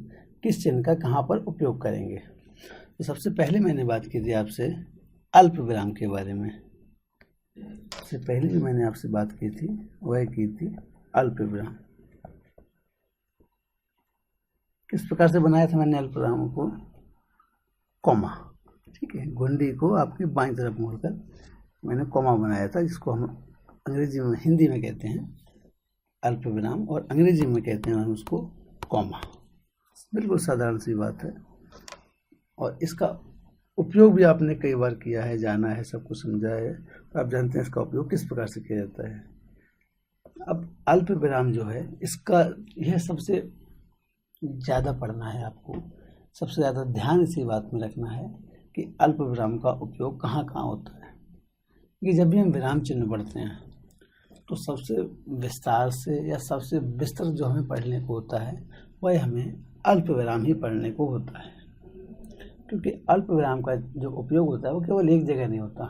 किस चिन्ह का कहाँ पर उपयोग करेंगे। तो सबसे पहले मैंने बात की थी आपसे अल्प विराम के बारे में। सबसे पहले जो मैंने आपसे बात की थी वह की थी अल्प विराम। किस प्रकार से बनाया था मैंने अल्प विराम को? कॉमा। ठीक है, गुंडी को आपकी बाईं तरफ मोड़कर मैंने कॉमा बनाया था, जिसको हम अंग्रेजी में, हिंदी में कहते हैं अल्प विराम, और अंग्रेजी में कहते हैं हम उसको कॉमा। बिल्कुल साधारण सी बात है, और इसका उपयोग भी आपने कई बार किया है, जाना है, सब कुछ समझा है, तो आप जानते हैं इसका उपयोग किस प्रकार से किया जाता है। अब अल्प विराम जो है, इसका यह सबसे ज़्यादा पढ़ना है आपको, सबसे ज़्यादा ध्यान इसी बात में रखना है कि अल्प विराम का उपयोग कहाँ कहाँ होता है। कि जब भी हम विराम चिन्ह पढ़ते हैं तो सबसे विस्तार से या सबसे विस्तृत जो हमें पढ़ने को होता है वह हमें अल्प विराम ही पढ़ने को होता है, क्योंकि अल्प विराम का जो उपयोग होता है वो केवल एक जगह नहीं होता,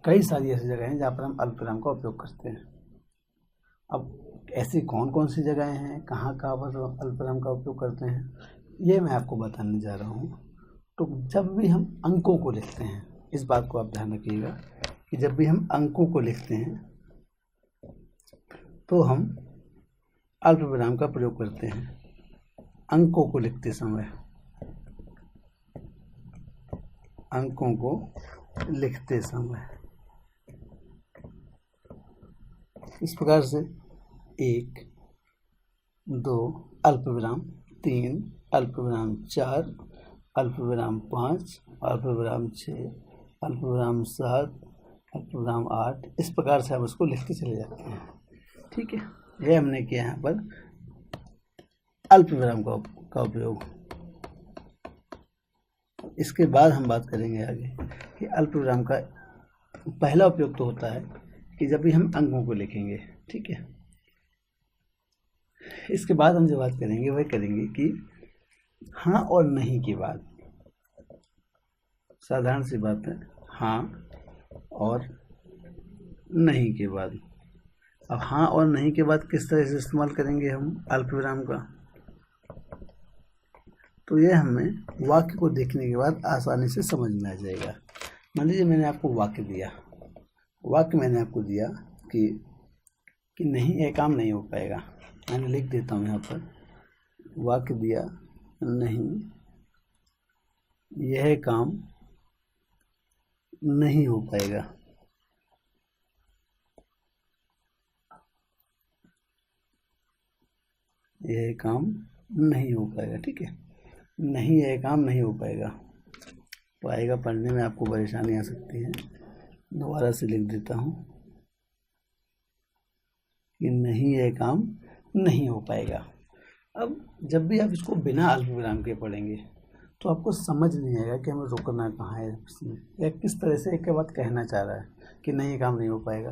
कई सारी ऐसी जगह हैं जहाँ पर हम अल्प विराम का उपयोग करते हैं। अब ऐसी कौन कौन सी जगहें हैं, कहाँ कहाँ पर अल्प विराम का उपयोग करते हैं, ये मैं आपको बताने जा रहा हूँ। तो जब भी हम अंकों को लिखते हैं, इस बात को आप ध्यान रखिएगा कि जब भी हम अंकों को लिखते हैं तो हम अल्प विराम का प्रयोग करते हैं। अंकों को लिखते समय अंकों को लिखते समय इस प्रकार से 1, 2 अल्पविराम, 3 अल्पविराम, 4 अल्पविराम, 5 अल्पविराम, 6 अल्पविराम, 7 अल्पविराम, 8, इस प्रकार से हम उसको लिखते चले जाते हैं। ठीक है, ये हमने किया यहाँ पर अल्पविराम का उपयोग। इसके बाद हम बात करेंगे आगे कि अल्पविराम का पहला उपयोग तो होता है कि जब भी हम अंकों को लिखेंगे। ठीक है, इसके बाद हम जो बात करेंगे वह करेंगे कि हाँ और नहीं के बाद, साधारण सी बात है, हाँ और नहीं के बाद। अब हाँ और नहीं के बाद किस तरह से इस्तेमाल करेंगे हम अल्पविराम का, तो ये हमें वाक्य को देखने के बाद आसानी से समझ में आ जाएगा। मान लीजिए मैंने आपको वाक्य दिया, वाक्य मैंने आपको दिया कि नहीं, यह काम नहीं हो पाएगा। मैंने लिख देता हूँ यहाँ पर, वाक्य दिया, नहीं यह काम नहीं हो पाएगा। यह काम नहीं हो पाएगा। ठीक है, नहीं यह काम नहीं हो पाएगा। पाएगा पढ़ने में आपको परेशानी आ सकती है, दोबारा से लिख देता हूँ कि नहीं यह काम नहीं हो पाएगा। अब जब भी आप इसको बिना अल्पविराम के पढ़ेंगे तो आपको समझ नहीं आएगा कि हमें रुकना कहाँ है इसमें, या किस तरह से एक के बाद कहना चाह रहा है कि नहीं ये काम नहीं हो पाएगा।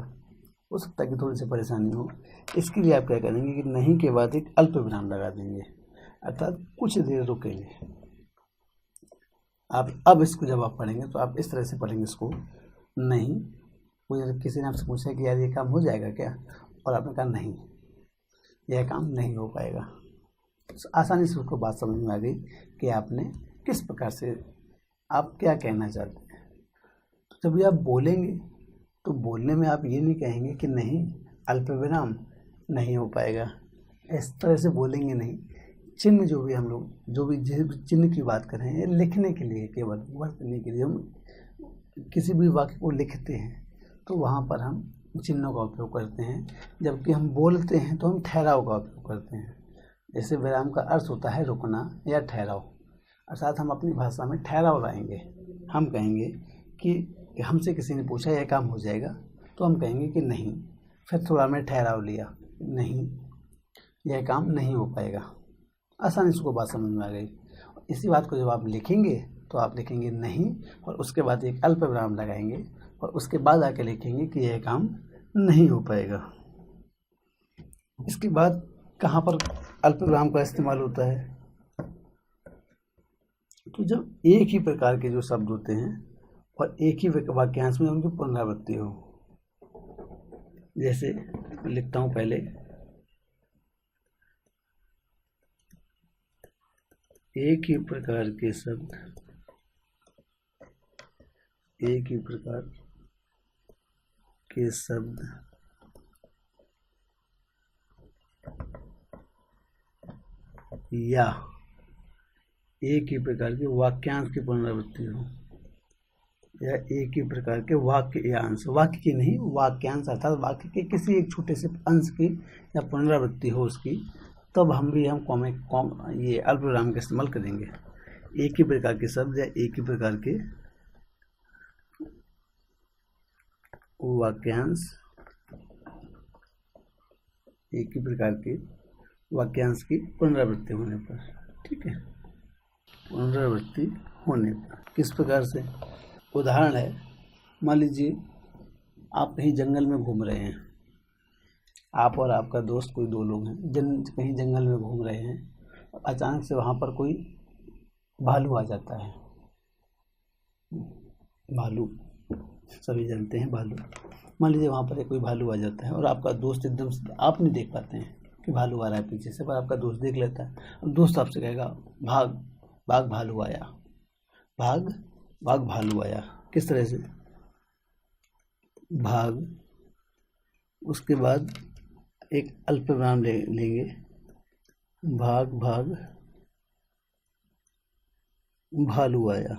हो सकता है कि थोड़ी सी परेशानी हो। इसके लिए आप क्या करेंगे कि नहीं के बाद एक अल्पविराम लगा देंगे, अर्थात कुछ देर रुकेंगे। आप अब इसको जब आप पढ़ेंगे तो आप इस तरह से पढ़ेंगे इसको, नहीं, मुझे किसी ने आपसे पूछा कि यार ये काम हो जाएगा क्या, और आपने कहा नहीं यह काम नहीं हो पाएगा। आसानी से उसको बात समझ में आ गई कि आपने किस प्रकार से आप क्या कहना चाहते हैं। तो जब भी आप बोलेंगे तो बोलने में आप ये नहीं कहेंगे कि नहीं अल्पविराम नहीं हो पाएगा, इस तरह से बोलेंगे नहीं। चिन्ह जो भी हम लोग जो भी चिन्ह की बात कर रहे हैं, लिखने के लिए, केवल वर्तने के लिए हम किसी भी वाक्य को लिखते हैं तो वहाँ पर हम चिन्हों का उपयोग करते हैं, जबकि हम बोलते हैं तो हम ठहराव का उपयोग करते हैं। जैसे विराम का अर्थ होता है रुकना या ठहराव, अर्थात हम अपनी भाषा में ठहराव लाएंगे। हम कहेंगे कि हमसे किसी ने पूछा यह काम हो जाएगा, तो हम कहेंगे कि नहीं, फिर थोड़ा हमने ठहराव लिया, नहीं यह काम नहीं हो पाएगा। आसानी से उसको बात समझ में आ गई। इसी बात को जब आप लिखेंगे तो आप लिखेंगे नहीं, और उसके बाद एक अल्पविराम लगाएंगे, और उसके बाद आके लिखेंगे कि यह काम नहीं हो पाएगा। इसके बाद कहाँ पर अल्पविराम का इस्तेमाल होता है, तो जब एक ही प्रकार के जो शब्द होते हैं और एक ही वाक्यांश में उनकी पुनरावृत्ति हो। जैसे लिखता हूँ पहले, एक ही प्रकार के शब्द, एक ही प्रकार के शब्द या एक ही प्रकार के वाक्यांश की पुनरावृत्ति हो, या एक ही प्रकार के वाक्य या अंश, वाक्य की नहीं वाक्यांश, अर्थात वाक्य के किसी एक छोटे से अंश की या पुनरावृत्ति हो उसकी, तब हम ये अल्पविराम का इस्तेमाल करेंगे। एक ही प्रकार के शब्द या एक ही प्रकार के वाक्यांश, एक ही प्रकार के वाक्यांश की पुनरावृत्ति होने पर। ठीक है, पुनरावृत्ति होने पर किस प्रकार से, उदाहरण है, मान लीजिए आप कहीं जंगल में घूम रहे हैं, आप और आपका दोस्त कोई दो लोग हैं, कहीं जंगल में घूम रहे हैं, और अचानक से वहाँ पर कोई भालू आ जाता है। भालू सभी जानते हैं, भालू। मान लीजिए वहाँ पर कोई भालू आ जाता है और आपका दोस्त एकदम से, आप नहीं देख पाते हैं कि भालू आ रहा है पीछे से, पर आपका दोस्त देख लेता है। और दोस्त आपसे कहेगा भाग भाग भालू आया, भाग भाग भालू आया। किस तरह से, भाग, उसके बाद एक अल्पविराम लेंगे, भाग भाग भालू आया।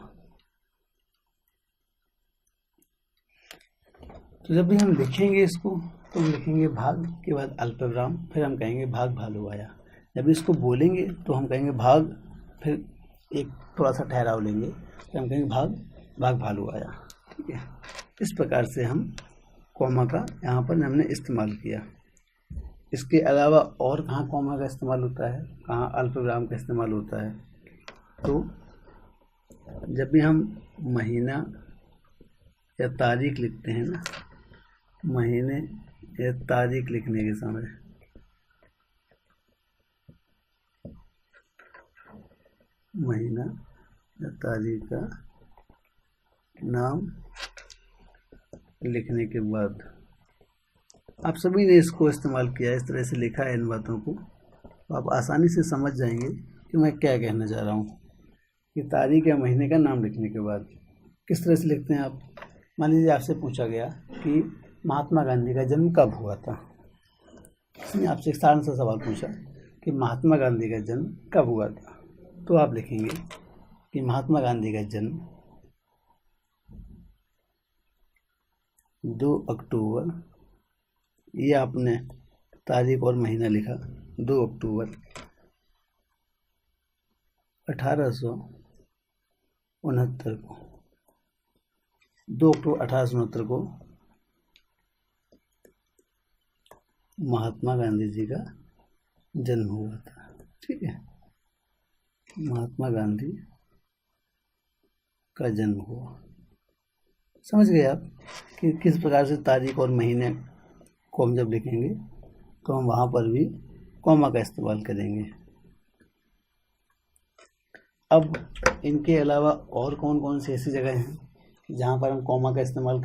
तो जब भी हम लिखेंगे इसको तो हम लिखेंगे भाग के बाद अल्पविराम, फिर हम कहेंगे भाग भालू आया। जब इसको बोलेंगे तो हम कहेंगे भाग, फिर एक थोड़ा सा ठहराव लेंगे, फिर हम कहेंगे भाग भाग भालू आया। ठीक है, इस प्रकार से हम कॉमा का यहाँ पर हमने इस्तेमाल किया। इसके अलावा और कहाँ कॉमा का इस्तेमाल होता है, कहाँ अल्पविराम का इस्तेमाल होता है? तो जब भी हम महीना या तारीख लिखते हैं ना, महीने या तारीख लिखने के समय महीना या तारीख का नाम लिखने के बाद आप सभी ने इसको इस्तेमाल किया, इस तरह से लिखा है इन बातों को, तो आप आसानी से समझ जाएंगे कि मैं क्या कहना चाह रहा हूँ। कि तारीख या महीने का नाम लिखने के बाद किस तरह से लिखते हैं आप? मान लीजिए आपसे पूछा गया कि महात्मा गांधी का जन्म कब हुआ था। इसने आपसे एक साधारण सा सवाल पूछा कि महात्मा गांधी का जन्म कब हुआ था, तो आप लिखेंगे कि महात्मा गांधी का जन्म 2 अक्टूबर, ये आपने तारीख और महीना लिखा 2 अक्टूबर 1869 को, 2 अक्टूबर 1869 को महात्मा गांधी जी का जन्म हुआ था। ठीक है, महात्मा गांधी का जन्म हुआ। समझ गए आप कि किस प्रकार से तारीख और महीने को हम जब लिखेंगे तो हम वहाँ पर भी कॉमा का इस्तेमाल करेंगे। अब इनके अलावा और कौन कौन सी ऐसी जगह हैं जहाँ पर हम कॉमा का इस्तेमाल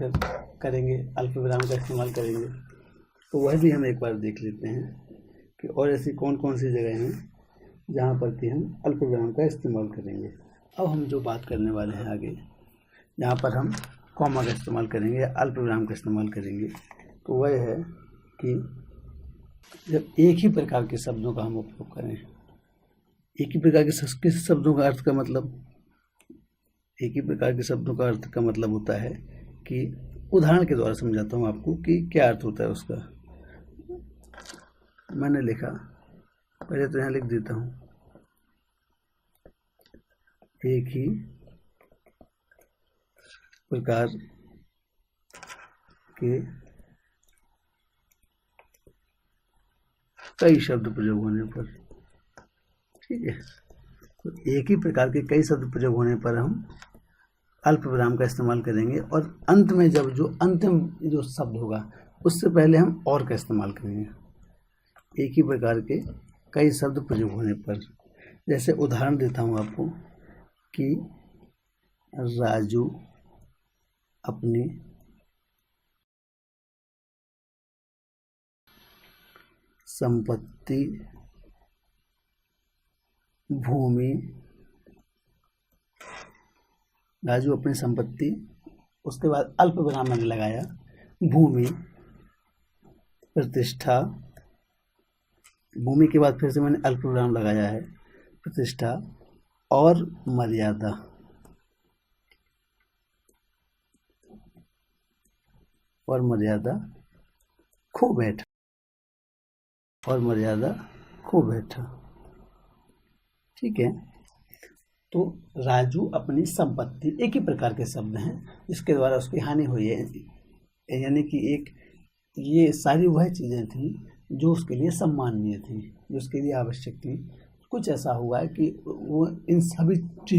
करेंगे, अल्पविराम का इस्तेमाल करेंगे, तो वह भी हम एक बार देख लेते हैं कि और ऐसी कौन कौन सी जगह हैं जहाँ पर कि हम अल्पविराम का इस्तेमाल करेंगे। अब हम जो बात करने वाले हैं आगे, जहाँ पर हम कॉमा का इस्तेमाल करेंगे या अल्पविराम का इस्तेमाल करेंगे, तो वह है कि जब एक ही प्रकार के शब्दों का हम उपयोग करें। एक ही प्रकार के शब्दों का अर्थ का मतलब, एक ही प्रकार के शब्दों का अर्थ का मतलब होता है कि उदाहरण के द्वारा समझाता हूँ आपको कि क्या अर्थ होता है उसका। मैंने लिखा, पहले तो यहाँ लिख देता हूँ, एक ही प्रकार के कई शब्द प्रयोग होने पर, ठीक है, तो एक ही प्रकार के कई शब्द प्रयोग होने पर हम अल्पविराम का इस्तेमाल करेंगे, और अंत में जब जो अंतिम जो शब्द होगा उससे पहले हम और का इस्तेमाल करेंगे। एक ही प्रकार के कई शब्द प्रयोग होने पर, जैसे उदाहरण देता हूँ आपको कि राजू अपनी संपत्ति भूमि, राजू अपनी संपत्ति, उसके बाद अल्पविराम मैंने लगाया, भूमि, प्रतिष्ठा, भूमि के बाद फिर से मैंने अल्पविराम लगाया है, प्रतिष्ठा और मर्यादा, और मर्यादा खो बैठा, और मर्यादा खो बैठा। ठीक है, तो राजू अपनी संपत्ति एक ही प्रकार के शब्द हैं जिसके द्वारा उसकी हानि हुई है, यानी कि एक ये सारी वह चीज़ें थी जो उसके लिए सम्माननीय थी, जो उसके लिए आवश्यक थी। कुछ ऐसा हुआ है कि वो इन सभी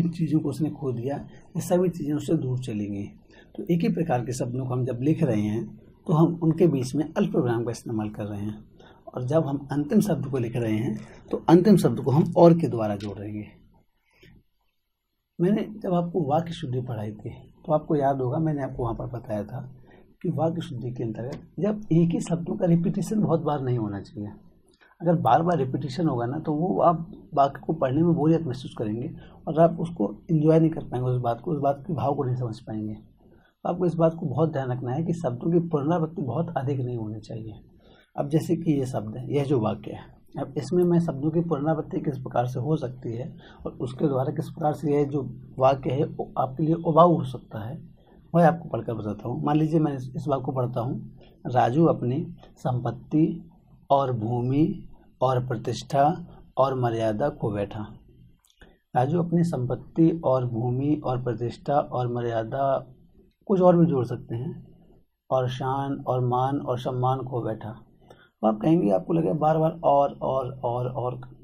चीज़ों को उसने खो दिया, ये सभी चीज़ें उससे दूर चली गई। तो एक ही प्रकार के शब्दों को हम जब लिख रहे हैं तो हम उनके बीच में अल्पविराम का इस्तेमाल कर रहे हैं, और जब हम अंतिम शब्द को लिख रहे हैं तो अंतिम शब्द को हम और के द्वारा जोड़ रहेंगे। मैंने जब आपको वाक्य शुद्धि पढ़ाई थी तो आपको याद होगा, मैंने आपको वहाँ पर बताया था कि वाक्य शुद्धि के अंतर्गत जब एक ही शब्दों का रिपीटिशन बहुत बार नहीं होना चाहिए। अगर बार बार रिपीटिशन होगा ना तो वो आप वाक्य को पढ़ने में बोरियत महसूस करेंगे और आप उसको एंजॉय नहीं कर पाएंगे, उस बात के भाव को नहीं समझ पाएंगे। तो आपको इस बात को बहुत ध्यान रखना है कि शब्दों की पुनरावृत्ति बहुत अधिक नहीं होनी चाहिए। अब जैसे कि ये शब्द है, यह जो वाक्य है, अब इसमें मैं शब्दों की पुनरावृत्ति किस प्रकार से हो सकती है और उसके द्वारा किस प्रकार से यह जो वाक्य है आपके लिए उबाऊ हो सकता है, वह आपको पढ़कर बताता हूँ। मान लीजिए मैं इस बात को पढ़ता हूँ, राजू अपनी संपत्ति और भूमि और प्रतिष्ठा और मर्यादा खो बैठा। राजू अपनी संपत्ति और भूमि और प्रतिष्ठा और मर्यादा, कुछ और भी जोड़ सकते हैं, और शान और मान और सम्मान खो बैठा। तो आप कहेंगे, आपको लगेगा बार बार और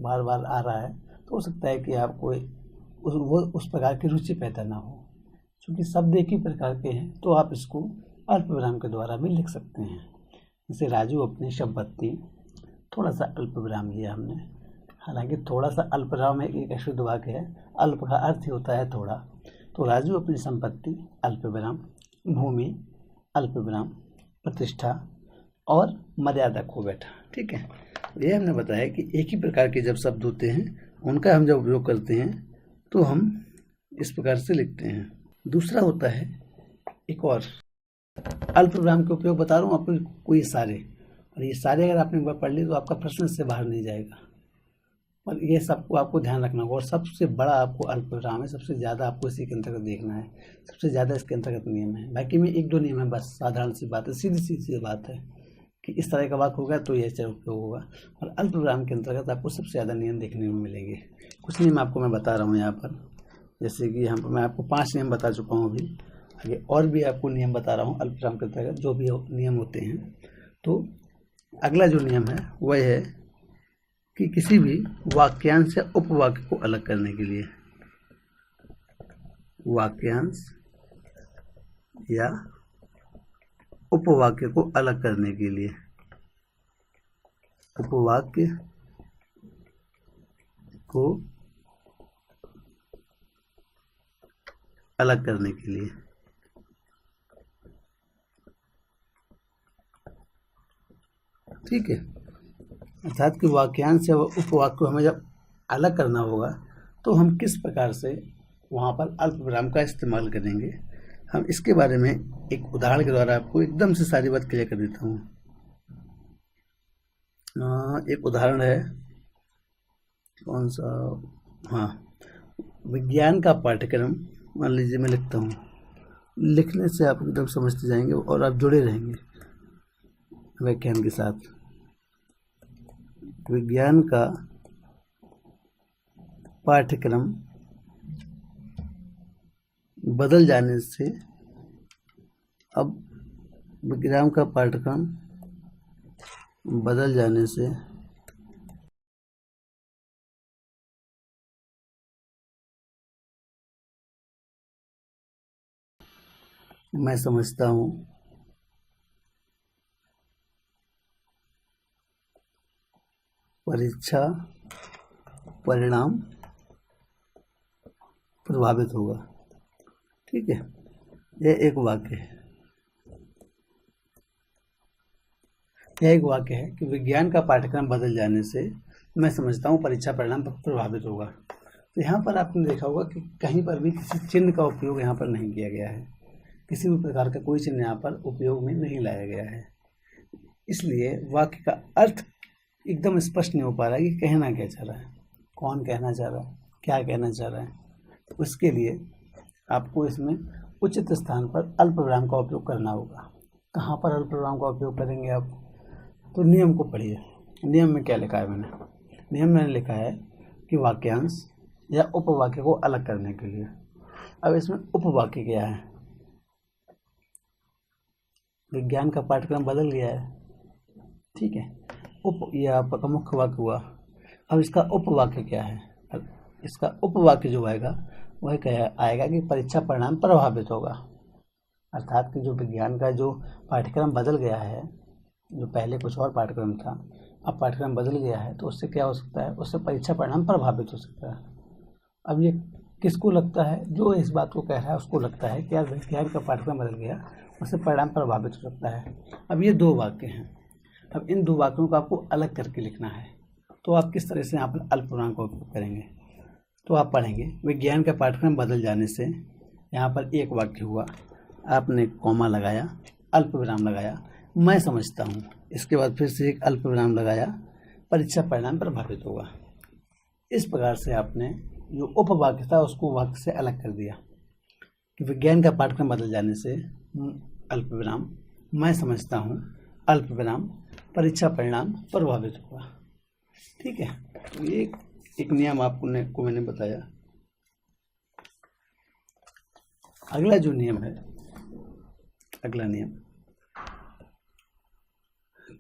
बार बार आ रहा है, तो हो सकता है कि आपको उस प्रकार की रुचि पैदा ना हो। क्योंकि शब्द एक ही प्रकार के हैं, तो आप इसको अल्प विराम के द्वारा भी लिख सकते हैं। जैसे राजू अपनी संपत्ति, थोड़ा सा अल्प विराम लिया हमने। हालांकि थोड़ा सा अल्प विराम एक अशुद्ध वाक्य है, अल्प का अर्थ ही होता है थोड़ा। तो राजू अपनी संपत्ति अल्प विराम, भूमि अल्प विराम, प्रतिष्ठा और मर्यादा खो बैठा। ठीक है, ये हमने बताया कि एक ही प्रकार के जब शब्द होते हैं, उनका हम जब उपयोग करते हैं तो हम इस प्रकार से लिखते हैं। दूसरा होता है एक और अल्प विराम के उपयोग बता रहा हूँ आपको, कोई सारे, और ये सारे अगर आपने एक बार पढ़ ली तो आपका प्रश्न इससे बाहर नहीं जाएगा। और ये सबको आपको ध्यान रखना होगा। और सबसे बड़ा आपको अल्प विराम है, सबसे ज़्यादा आपको इसी के अंतर्गत देखना है, सबसे ज़्यादा इसके अंतर्गत नियम है। बाकी में एक दो नियम है बस, साधारण सी बात है, सीधी सी बात है कि इस तरह का वाक्य होगा तो यह उपयोग होगा। और अल्प विराम के अंतर्गत आपको सबसे ज़्यादा नियम देखने में मिलेंगे। कुछ नियम आपको मैं बता रहा हूँ यहाँ पर, जैसे कि यहाँ पर मैं आपको 5 नियम बता चुका हूँ अभी, आगे और भी आपको नियम बता रहा हूँ अल्प विराम के अंतर्गत जो भी नियम होते हैं। तो अगला जो नियम है वह है कि किसी भी वाक्यांश या उपवाक्य को अलग करने के लिए, वाक्यांश या उपवाक्य को अलग करने के लिए, उपवाक्य को अलग करने के लिए, ठीक है, अर्थात कि वाक्यांश या उपवाक्य को हमें जब अलग करना होगा तो हम किस प्रकार से वहाँ पर अल्प विराम का इस्तेमाल करेंगे, हम इसके बारे में एक उदाहरण के द्वारा आपको एकदम से सारी बात क्लियर कर देता हूँ। एक उदाहरण है, कौन सा, हाँ, विज्ञान का पाठ्यक्रम, मान लीजिए मैं लिखता हूँ, लिखने से आप एकदम समझते जाएंगे और आप जुड़े रहेंगे व्याख्यान के साथ। विज्ञान का पाठ्यक्रम बदल जाने से, अब विज्ञान का पाठ्यक्रम बदल जाने से मैं समझता हूँ परीक्षा परिणाम प्रभावित होगा। ठीक है, यह एक वाक्य है, यह एक वाक्य है कि विज्ञान का पाठ्यक्रम बदल जाने से मैं समझता हूँ परीक्षा परिणाम प्रभावित होगा। तो यहाँ पर आपने देखा होगा कि कहीं पर भी किसी चिन्ह का उपयोग यहाँ पर नहीं किया गया है, किसी भी प्रकार का कोई चिन्ह यहाँ पर उपयोग में नहीं लाया गया है। इसलिए वाक्य का अर्थ एकदम स्पष्ट नहीं हो पा रहा है कि कहना क्या चाह रहा है, कौन कहना चाह रहा है, क्या कहना चाह रहा है। तो उसके लिए आपको इसमें उचित स्थान पर अल्प विराम का उपयोग करना होगा। कहाँ पर अल्प विराम का उपयोग करेंगे आप, तो नियम को पढ़िए। नियम में क्या लिखा है मैंने, नियम में लिखा है कि वाक्यांश या उपवाक्य को अलग करने के लिए। अब इसमें उपवाक्य क्या है, विज्ञान का पाठ्यक्रम बदल गया है, ठीक है, यह आपका मुख्य वाक्य हुआ। अब इसका उपवाक्य क्या है, अब इसका उपवाक्य जो आएगा वह क्या आएगा कि परीक्षा परिणाम प्रभावित होगा। अर्थात कि जो विज्ञान का जो पाठ्यक्रम बदल गया है, जो पहले कुछ और पाठ्यक्रम था, अब पाठ्यक्रम बदल गया है, तो उससे क्या हो सकता है, उससे परीक्षा परिणाम प्रभावित हो सकता है। अब ये किसको लगता है, जो इस बात को कह रहा है उसको लगता है कि यार विज्ञान का पाठ्यक्रम बदल गया, उससे परिणाम प्रभावित हो सकता है। अब ये दो वाक्य हैं, अब इन दो वाक्यों को आपको अलग करके लिखना है। तो आप किस तरह से यहाँ पर अल्प विराम का उपयोग करेंगे, तो आप पढ़ेंगे विज्ञान का पाठ्यक्रम बदल जाने से, यहाँ पर एक वाक्य हुआ, आपने कॉमा लगाया, अल्प विराम लगाया, मैं समझता हूँ, इसके बाद फिर से एक अल्प विराम लगाया, परीक्षा परिणाम प्रभावित होगा। इस प्रकार से आपने जो उपवाक्य था उसको वाक्य से अलग कर दिया। कि विज्ञान का पाठ्यक्रम बदल जाने से अल्प विराम मैं समझता हूँ अल्प विराम परीक्षा परिणाम प्रभावित हुआ। ठीक है, तो ये एक नियम आपको मैंने बताया। अगला जो नियम है, अगला नियम,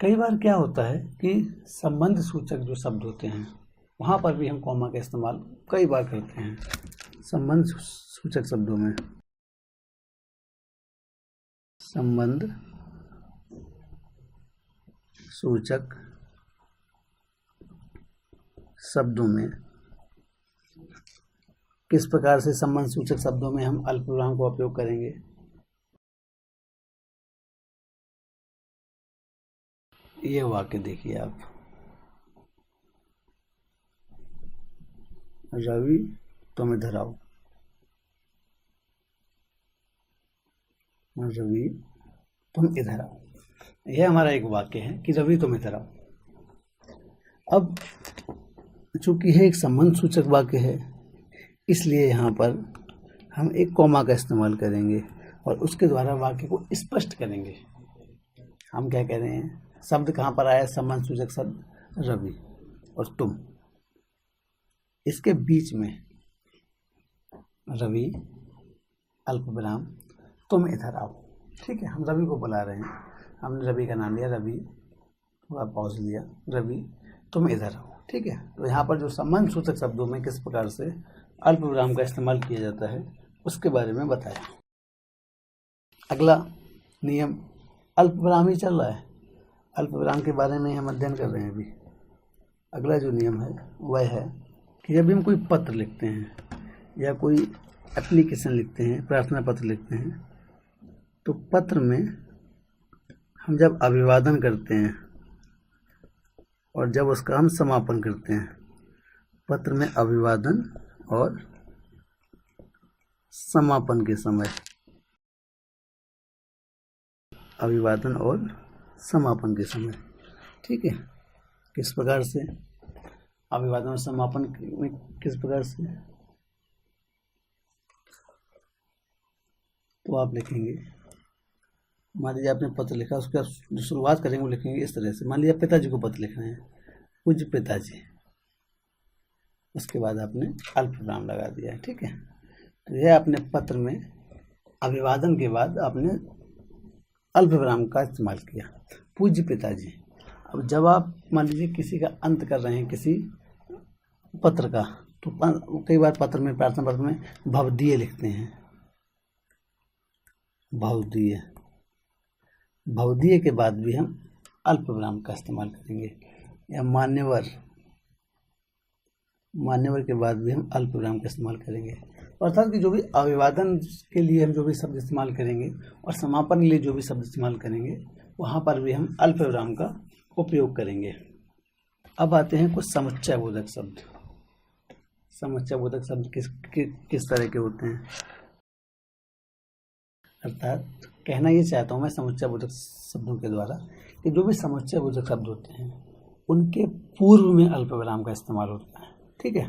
कई बार क्या होता है कि संबंध सूचक जो शब्द होते हैं वहाँ पर भी हम कॉमा का इस्तेमाल कई बार करते हैं। संबंध सूचक शब्दों में, संबंध सूचक शब्दों में किस प्रकार से संबंध सूचक शब्दों में हम अल्पविराम का उपयोग करेंगे। ये वाक्य देखिए आप, रवि तुम इधर आओ, रवि तुम इधर आओ, यह हमारा एक वाक्य है कि रवि तुम इधर आओ। अब चूंकि यह एक संबंध सूचक वाक्य है, इसलिए यहाँ पर हम एक कॉमा का इस्तेमाल करेंगे और उसके द्वारा वाक्य को स्पष्ट करेंगे। हम क्या कह रहे हैं, शब्द कहाँ पर आया, संबंध सूचक शब्द रवि और तुम, इसके बीच में रवि अल्पविराम तुम इधर आओ। ठीक है, हम रवि को बुला रहे हैं, हमने रवि का नाम लिया, रवि थोड़ा पॉज लिया, रवि तुम इधर आओ। ठीक है, तो यहाँ पर जो संबंध सूचक शब्दों में किस प्रकार से अल्पविराम का इस्तेमाल किया जाता है उसके बारे में बताया। अगला नियम, अल्पविराम ही चल रहा है, अल्पविराम के बारे में हम अध्ययन कर रहे हैं अभी। अगला जो नियम है वह है कि जब हम कोई पत्र लिखते हैं या कोई एप्लीकेशन लिखते हैं, प्रार्थना पत्र लिखते हैं, तो पत्र में हम जब अभिवादन करते हैं और जब उसका हम समापन करते हैं, पत्र में अभिवादन और समापन के समय, अभिवादन और समापन के समय, ठीक है, किस प्रकार से अभिवादन और समापन में किस प्रकार से, तो आप लिखेंगे, मान लीजिए आपने पत्र लिखा, उसके जो शुरुआत करेंगे वो लिखेंगे इस तरह से। मान लीजिए पिताजी को पत्र लिख रहे हैं, पूज्य पिताजी, उसके बाद आपने अल्पविराम लगा दिया। ठीक है, तो यह आपने पत्र में अभिवादन के बाद आपने अल्पविराम का इस्तेमाल किया, पूज्य पिताजी। अब जब आप मान लीजिए किसी का अंत कर रहे हैं किसी पत्र का, तो कई बार पत्र में, प्रार्थना पत्र में भवदीय लिखते हैं, भवदीय, भवदीय के बाद भी हम अल्पविराम का इस्तेमाल करेंगे, या मान्यवर, मान्यवर के बाद भी हम अल्पविराम का इस्तेमाल करेंगे। अर्थात कि जो भी अभिवादन के लिए हम जो भी शब्द इस्तेमाल करेंगे और समापन के लिए जो भी शब्द इस्तेमाल करेंगे, वहाँ पर भी हम अल्पविराम का उपयोग करेंगे। अब आते हैं कुछ समुच्चय बोधक शब्द। समुच्चय बोधक शब्द किस तरह के होते हैं, अर्थात कहना ये चाहता हूँ मैं समुच्चय बोधक शब्दों के द्वारा कि जो भी समुच्चय बोधक शब्द होते हैं उनके पूर्व में अल्पविराम का इस्तेमाल होता है। ठीक है,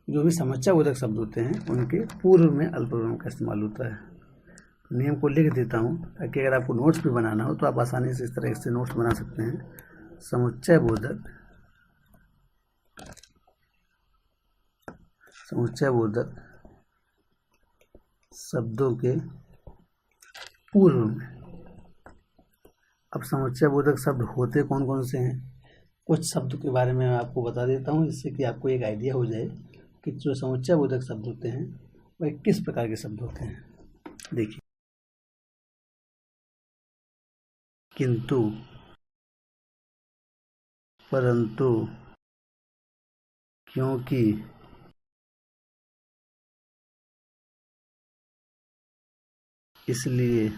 जो भी समुच्चय बोधक शब्द होते हैं उनके पूर्व में अल्पविराम का इस्तेमाल होता है। नियम को लिख देता हूँ ताकि अगर आपको नोट्स भी बनाना हो तो आप आसानी से इस तरह से नोट्स बना सकते हैं। समुच्चय बोधक, समुच्चय बोधक शब्दों के पूर्व में। अब समुच्चय बोधक शब्द होते कौन कौन से हैं, कुछ शब्द के बारे में मैं आपको बता देता हूँ जिससे कि आपको एक आइडिया हो जाए कि जो समुच्चय बोधक शब्द होते हैं वह किस प्रकार के शब्द होते हैं। देखिए, किंतु, परंतु, क्योंकि, इसलिए,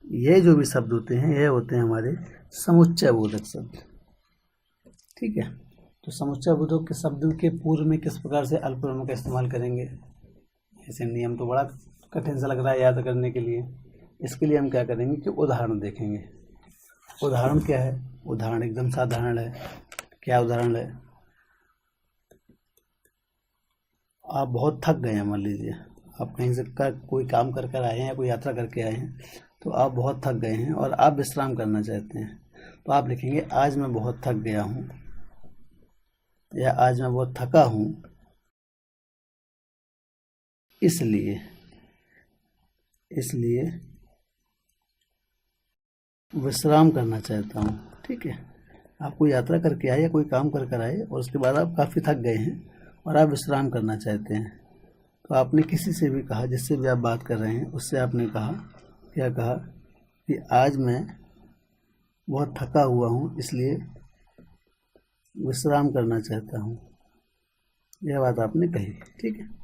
ये जो भी शब्द होते हैं यह होते हैं हमारे समुच्चय बोधक शब्द। ठीक है, तो समुच्चय बोधक के शब्द के पूर्व में किस प्रकार से अल्पविराम का इस्तेमाल करेंगे। ऐसे नियम तो बड़ा कठिन सा लग रहा है याद करने के लिए। इसके लिए हम क्या करेंगे कि उदाहरण देखेंगे। उदाहरण क्या है, उदाहरण एकदम साधारण है। क्या उदाहरण है, आप बहुत थक गए हैं, मान लीजिए आप कहीं से कोई काम कर कर आए हैं या कोई यात्रा करके आए हैं, तो आप बहुत थक गए हैं और आप विश्राम करना चाहते हैं, तो आप लिखेंगे आज मैं बहुत थक गया हूँ या आज मैं बहुत थका हूँ, इसलिए विश्राम करना चाहता हूँ। ठीक है, आप कोई यात्रा करके आए या कोई काम कर कर आए और उसके बाद आप काफ़ी थक गए हैं और आप विश्राम करना चाहते हैं, तो आपने किसी से भी कहा, जिससे भी आप बात कर रहे हैं उससे आपने कहा, क्या कहा कि आज मैं बहुत थका हुआ हूँ इसलिए विश्राम करना चाहता हूँ, यह बात आपने कही। ठीक है,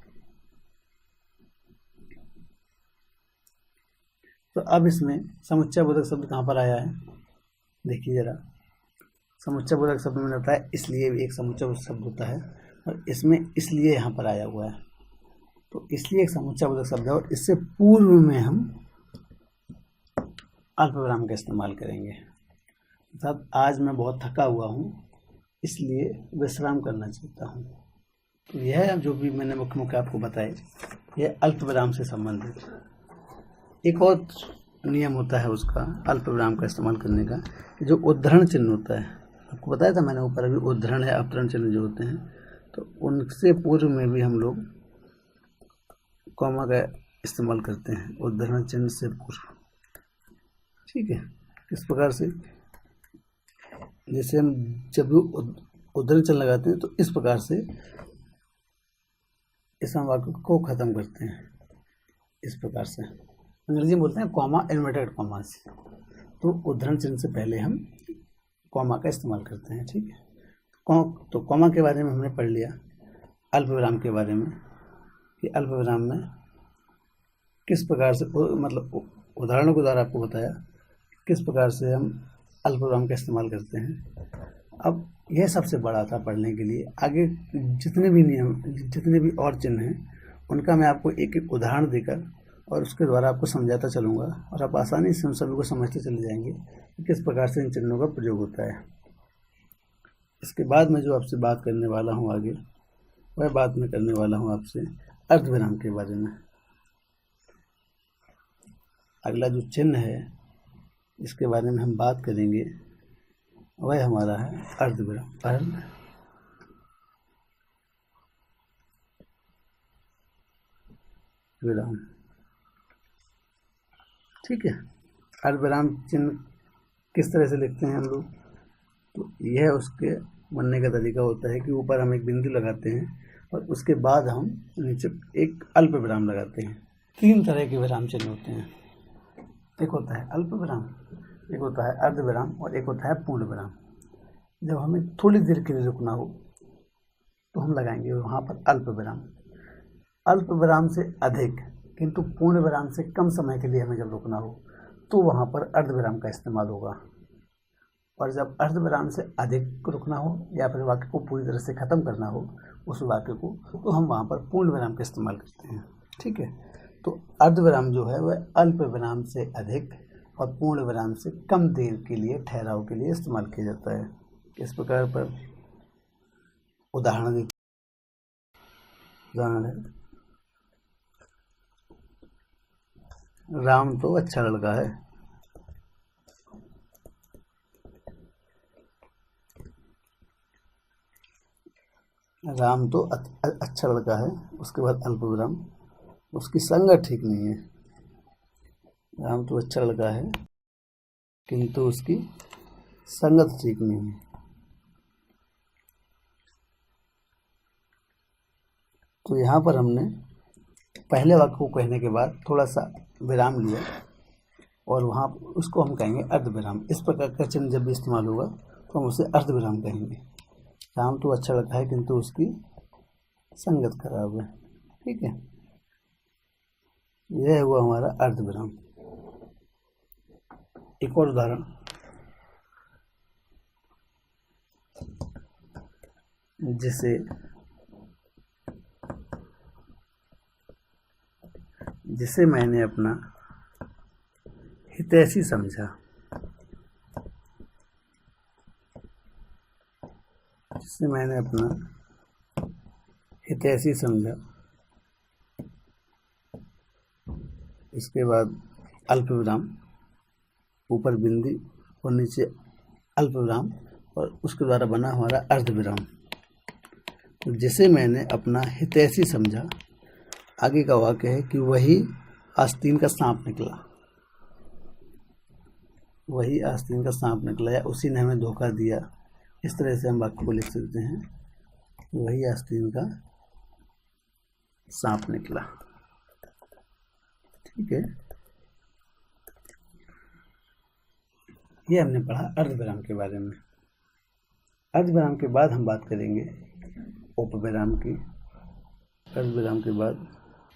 तो अब इसमें समुच्चय बोधक शब्द कहाँ पर आया है, देखिए जरा। समुच्चय बोधक शब्द में होता है इसलिए, भी एक समुच्चय बोधक शब्द होता है और इसमें इसलिए यहाँ पर आया हुआ है, तो इसलिए एक समुच्चय बोधक शब्द है और इससे पूर्व में हम अल्पविराम का इस्तेमाल करेंगे। अर्थात आज मैं बहुत थका हुआ हूँ इसलिए विश्राम करना चाहता हूँ। तो यह जो भी मैंने मुख्य मुख्य आपको बताए, यह अल्पविराम से संबंधित। एक और नियम होता है उसका, अल्पविराम का इस्तेमाल करने का, जो उद्धरण चिन्ह होता है। आपको बताया था मैंने ऊपर अभी, उद्धरण है अपतरण चिन्ह जो होते हैं, तो उनसे पूर्व में भी हम लोग कॉमा का इस्तेमाल करते हैं, उद्धरण चिन्ह से पूर्व। ठीक है, इस प्रकार से जैसे हम जब भी उद्धरण चिन्ह लगाते हैं तो इस प्रकार से इस वाक्य को ख़त्म करते हैं। इस प्रकार से अंग्रेजी में बोलते हैं कॉमा, इन्वर्टेड कॉमा से, तो उद्धरण चिन्ह से पहले हम कॉमा का इस्तेमाल करते हैं। ठीक है, तो कॉमा के बारे में हमने पढ़ लिया, अल्पविराम के बारे में कि अल्पविराम में किस प्रकार से, मतलब उदाहरणों के द्वारा आपको बताया किस प्रकार से हम अल्पविराम का इस्तेमाल करते हैं। अब यह सबसे बड़ा था पढ़ने के लिए। आगे जितने भी नियम, जितने भी और चिन्ह हैं, उनका मैं आपको एक एक उदाहरण देकर और उसके द्वारा आपको समझाता चलूँगा और आप आसानी से उन सभी को समझते चले जाएंगे कि किस प्रकार से इन चिन्हों का प्रयोग होता है। इसके बाद मैं जो आपसे बात करने वाला हूँ आगे, वह बात मैं करने वाला हूँ आपसे अर्धविराम के बारे में। अगला जो चिन्ह है इसके बारे में हम बात करेंगे, वह हमारा है अर्धविराम। अर्धविराम, ठीक है। अर्धविराम चिन्ह किस तरह से लिखते हैं हम लोग, तो यह उसके बनने का तरीका होता है कि ऊपर हम एक बिंदु लगाते हैं और उसके बाद हम नीचे एक अल्प विराम लगाते हैं। तीन तरह के विराम चिन्ह होते हैं, एक होता है अल्प विराम, एक होता है अर्धविराम और एक होता है पूर्ण विराम। जब हमें थोड़ी देर के लिए रुकना हो तो हम लगाएंगे वहाँ पर अल्प विराम। अल्प विराम से अधिक किंतु पूर्ण विराम से कम समय के लिए हमें जब रुकना हो तो वहाँ पर अर्धविराम का इस्तेमाल होगा। और जब अर्धविराम से अधिक रुकना हो या फिर वाक्य को पूरी तरह से ख़त्म करना हो उस वाक्य को, तो हम वहाँ पर पूर्ण विराम का इस्तेमाल करते हैं। ठीक है, तो अर्धविराम जो है वह अल्प विराम से अधिक और पूर्ण विराम से कम देर के लिए, ठहराव के लिए इस्तेमाल किया जाता है। इस प्रकार पर उदाहरण है, राम तो अच्छा लड़का है। राम तो अच्छा लड़का है, उसके बाद अल्पविराम, उसकी संगत ठीक नहीं है। राम तो अच्छा लड़का है किंतु उसकी संगत ठीक नहीं है। तो यहाँ पर हमने पहले वाक्य को कहने के बाद थोड़ा सा विराम लिया और वहाँ उसको हम कहेंगे अर्धविराम। इस प्रकार का चिन्ह जब भी इस्तेमाल होगा तो हम उसे अर्धविराम कहेंगे। राम तो अच्छा लड़का है किंतु उसकी संगत खराब है। ठीक है, यह हुआ हमारा अर्धविराम। एक और उदाहरण, जिसे मैंने अपना हितैषी समझा, जिसे मैंने अपना हितैषी समझा इसके बाद अल्प विराम, ऊपर बिंदी और नीचे अल्प विराम, और उसके द्वारा बना हमारा अर्ध विराम। तो जिसे मैंने अपना हितैषी समझा, आगे का वाक्य है कि वही आस्तीन का सांप निकला। वही आस्तीन का सांप निकला, या उसी ने हमें धोखा दिया, इस तरह से हम वाक्य को लिख सकते हैं। वही आस्तीन का सांप निकला। ठीक है, ये हमने पढ़ा अर्धविराम के बारे में। अर्धविराम के बाद हम बात करेंगे उपविराम की। अर्धविराम के बाद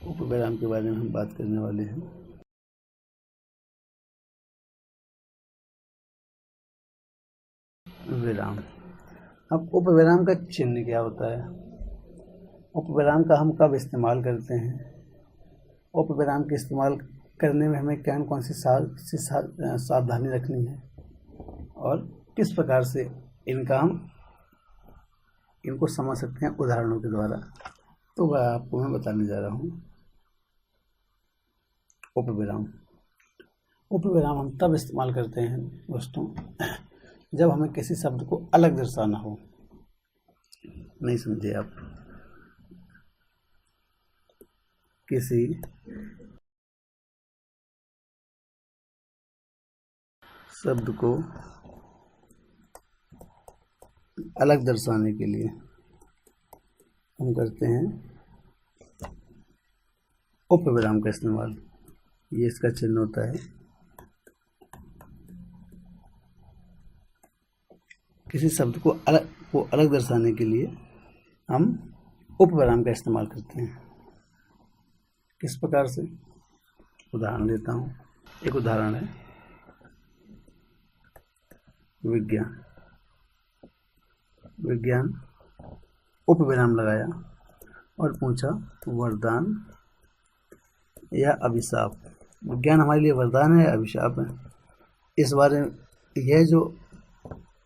उपविराम के बारे में हम बात करने वाले हैं। विराम। अब उपविराम का चिन्ह क्या होता है, उपविराम का हम कब इस्तेमाल करते हैं, उपविराम के इस्तेमाल करने में हमें कौन सी सावधानी रखनी है, और किस प्रकार से इनको समझ सकते हैं उदाहरणों के द्वारा, तो वह आपको मैं बताने जा रहा हूँ। उपविराम। उपविराम हम तब इस्तेमाल करते हैं दोस्तों जब हमें किसी शब्द को अलग दर्शाना हो। नहीं समझे आप? किसी शब्द को अलग दर्शाने के लिए हम करते हैं उपविराम का इस्तेमाल। ये इसका चिन्ह होता है। किसी शब्द को अलग दर्शाने के लिए हम उपविराम का इस्तेमाल करते हैं। किस प्रकार से? उदाहरण देता हूँ। एक उदाहरण है विज्ञान। विज्ञान उपविराम लगाया और पूछा वरदान या अभिशाप। विज्ञान हमारे लिए वरदान है या अभिशाप है? इस बारे में यह जो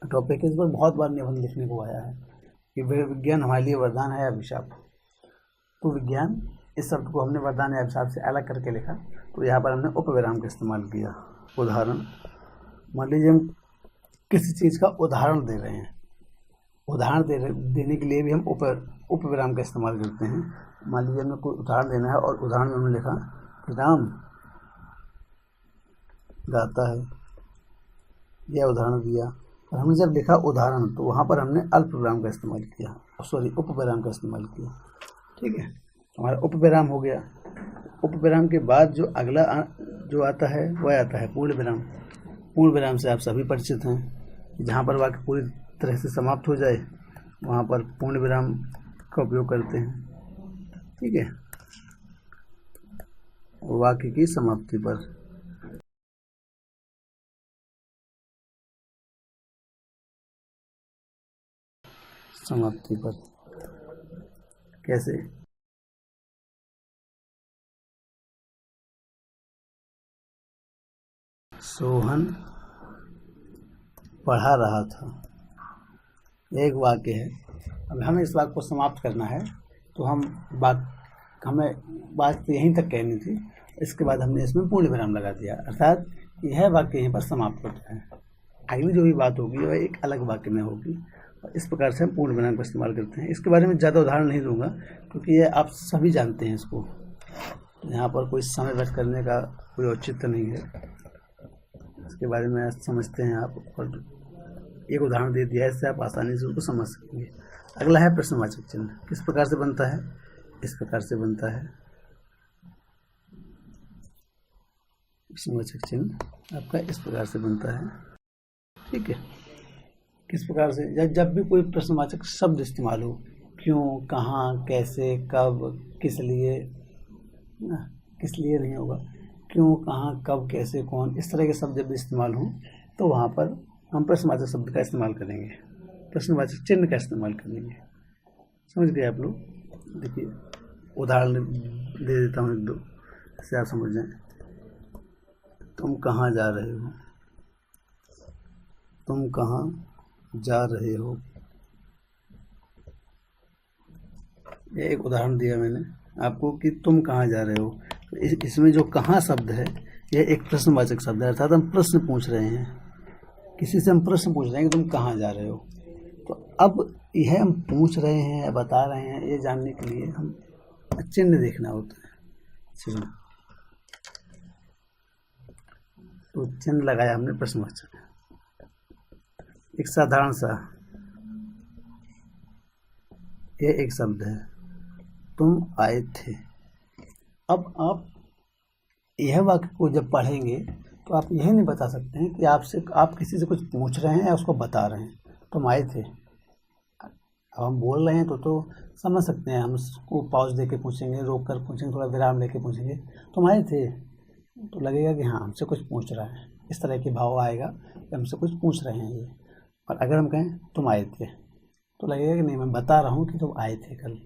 टॉपिक है, इस पर बहुत बार निबंध लिखने को आया है कि विज्ञान हमारे लिए वरदान है या अभिशाप। तो विज्ञान, इस शब्द को हमने वरदान या अभिशाप से अलग करके लिखा, तो यहाँ पर हमने उपविराम का इस्तेमाल किया। उदाहरण, मान लीजिए हम किसी चीज़ का उदाहरण दे रहे हैं, उदाहरण देने के लिए भी हम उपविराम का इस्तेमाल करते हैं। मान लीजिए हमें कोई उदाहरण देना है और उदाहरण में हमने लिखा कि राम गाता है, यह उदाहरण दिया, और हमने जब लिखा उदाहरण तो वहाँ पर हमने अल्पविराम का इस्तेमाल किया, उपविराम का इस्तेमाल किया। ठीक है, हमारा उपविराम हो गया। उपविराम के बाद जो अगला जो आता है वह आता है पूर्ण विराम। पूर्ण विराम से आप सभी परिचित हैं। जहाँ पर वाक्य पूरी तरह से समाप्त हो जाए वहाँ पर पूर्ण विराम का उपयोग करते हैं। ठीक है, वाक्य की समाप्ति पर। समाप्ति पर कैसे? सोहन पढ़ा रहा था, एक वाक्य है। अब हमें इस वाक्य को समाप्त करना है तो हमें बात यहीं तक कहनी थी। इसके बाद हमने इसमें पूर्ण विराम लगा दिया, अर्थात यह वाक्य यहीं पर समाप्त होता है। अगली जो भी बात होगी वह एक अलग वाक्य में होगी, और इस प्रकार से हम पूर्ण विराम का इस्तेमाल करते हैं। इसके बारे में ज़्यादा उदाहरण नहीं दूंगा क्योंकि ये आप सभी जानते हैं इसको। यहाँ पर कोई समय व्यर्थ करने का कोई औचित्य नहीं है। इसके बारे में समझते हैं आप, और एक उदाहरण दे दिया है, इससे आप आसानी से उसको समझ सकेंगे। अगला है प्रश्नवाचक चिन्ह। किस प्रकार से बनता है? इस प्रकार से बनता है। प्रश्नवाचक चिन्ह आपका इस प्रकार से बनता है। ठीक है, किस प्रकार से? जब भी कोई प्रश्नवाचक शब्द इस्तेमाल हो, क्यों, कहाँ, कैसे, कब, किस लिए, किस लिए नहीं होगा, क्यों, कहाँ, कब, कैसे, कौन, इस तरह के शब्द जब इस्तेमाल हों तो वहाँ पर हम प्रश्नवाचक शब्द का इस्तेमाल करेंगे, प्रश्नवाचक चिन्ह का इस्तेमाल करेंगे। समझ गए आप लोग? देखिए उदाहरण दे देता हूँ एक दो, इससे आप समझ जाएं। तुम कहाँ जा रहे हो? तुम कहाँ जा रहे हो? ये एक उदाहरण दिया मैंने आपको कि तुम कहाँ जा रहे हो। तो इसमें जो कहाँ शब्द है, यह एक प्रश्नवाचक शब्द है, अर्थात हम प्रश्न पूछ रहे हैं, किसी से हम प्रश्न पूछ रहे हैं कि तुम कहाँ जा रहे हो। तो अब यह हम पूछ रहे हैं या बता रहे हैं, ये जानने के लिए हम चिन्ह देखना होता है। चिन्ह, तो चिन्ह लगाया हमने प्रश्नवाचक। एक साधारण सा, ये एक शब्द है, तुम आए थे। अब आप यह वाक्य को जब पढ़ेंगे तो आप यह नहीं बता सकते हैं कि आप किसी से कुछ पूछ रहे हैं या उसको बता रहे हैं। तुम आए थे, अब हम बोल रहे हैं तो समझ सकते हैं, हम उसको पॉज दे के पूछेंगे, रोक कर पूछेंगे, थोड़ा विराम लेके पूछेंगे, तुम आए थे, तो लगेगा कि हाँ हमसे कुछ पूछ रहा है, इस तरह के भाव आएगा कि हमसे कुछ पूछ रहे हैं ये। और अगर हम कहें तुम आए थे, तो लगेगा कि नहीं मैं बता रहा हूँ कि तुम आए थे कल।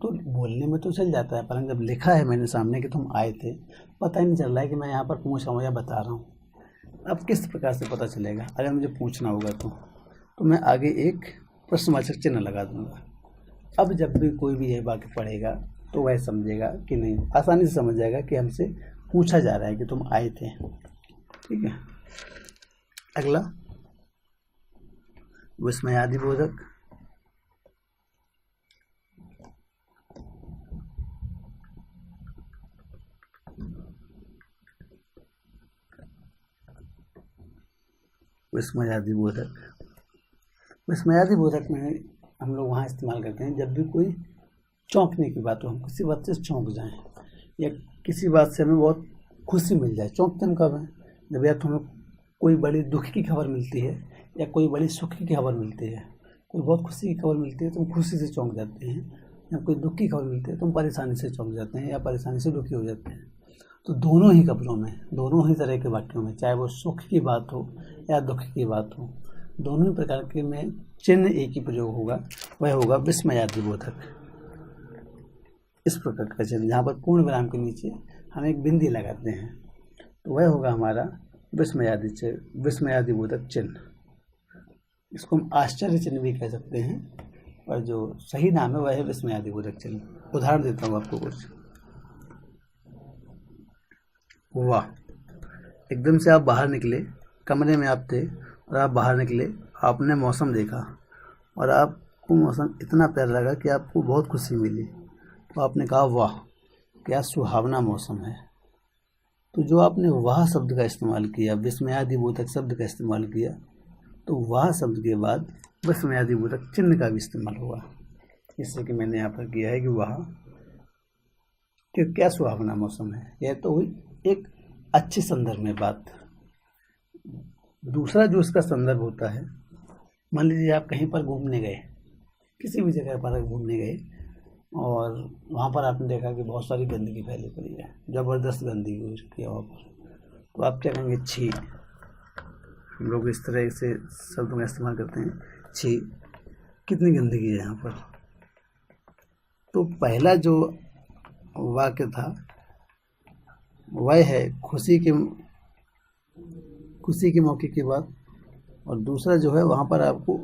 तो बोलने में तो चल जाता है, परंतु जब लिखा है मैंने सामने कि तुम आए थे, पता ही नहीं चल रहा है कि मैं यहाँ पर पूछ रहा हूँ या बता रहा हूँ। अब किस प्रकार से पता चलेगा? अगर मुझे पूछना होगा तो मैं आगे एक प्रश्नवाचक चिन्ह लगा दूंगा। अब जब भी कोई भी यह वाक्य पढ़ेगा तो वह समझेगा कि नहीं, आसानी से समझ जाएगा कि हमसे पूछा जा रहा है कि तुम आए थे। ठीक है, अगला विस्मयादि बोधक। विस्मयादि बोधक, विस्मयादि बोधक में हम लोग वहाँ इस्तेमाल करते हैं जब भी कोई चौंकने की बात हो, हम किसी बात से चौंक जाएं या किसी बात से हमें बहुत खुशी मिल जाए। चौंकते हम कब हैं? जब या तो हमें कोई बड़ी दुख की खबर मिलती है या कोई बड़ी सुख की खबर मिलती है। कोई बहुत खुशी की खबर मिलती है तो हम खुशी से चौंक जाते हैं, या कोई दुख की खबर मिलती है तो हम परेशानी से चौंक जाते हैं या परेशानी से दुखी हो जाते हैं। तो दोनों ही खबरों में, दोनों ही तरह के वाक्यों में, चाहे वो सुख की बात हो या दुख की बात हो, दोनों ही प्रकार के में चिन्ह एक ही प्रयोग होगा, वह होगा विस्मयादि बोधक। इस प्रकार का चिन्ह जहाँ पर पूर्ण विराम के नीचे हम एक बिंदी लगाते हैं, तो वह होगा हमारा विस्मयादि बोधक चिन्ह। इसको हम आश्चर्य चिन्ह भी कह सकते हैं, और जो सही नाम है वह है विस्मयादि बोधक चिन्ह। उदाहरण देता हूँ आपको कुछ। वाह, एकदम से आप बाहर निकले, कमरे में आप थे और आप बाहर निकले, आपने मौसम देखा और आपको मौसम इतना प्यारा लगा कि आपको बहुत खुशी मिली, तो आपने कहा वाह क्या सुहावना मौसम है। तो जो आपने वाह शब्द का इस्तेमाल किया, विस्मयादि बोधक शब्द का इस्तेमाल किया, तो वाह शब्द के बाद विस्मयादि बोधक चिन्ह का भी इस्तेमाल हुआ। जैसे कि मैंने यहाँ पर किया है कि वाह कि क्या सुहावना मौसम है। यह तो हुई एक अच्छे संदर्भ में बात। दूसरा जो इसका संदर्भ होता है, मान लीजिए आप कहीं पर घूमने गए, किसी भी जगह पर घूमने गए और वहाँ पर आपने देखा कि बहुत सारी गंदगी फैली पड़ी है, ज़बरदस्त गंदगी हो चुकी है वहाँ पर, तो आप क्या कहेंगे? छी। हम लोग इस तरह से शब्दों का इस्तेमाल करते हैं, छी कितनी गंदगी है यहाँ पर। तो पहला जो वाक्य था वह है खुशी के मौके की बात, और दूसरा जो है वहाँ पर आपको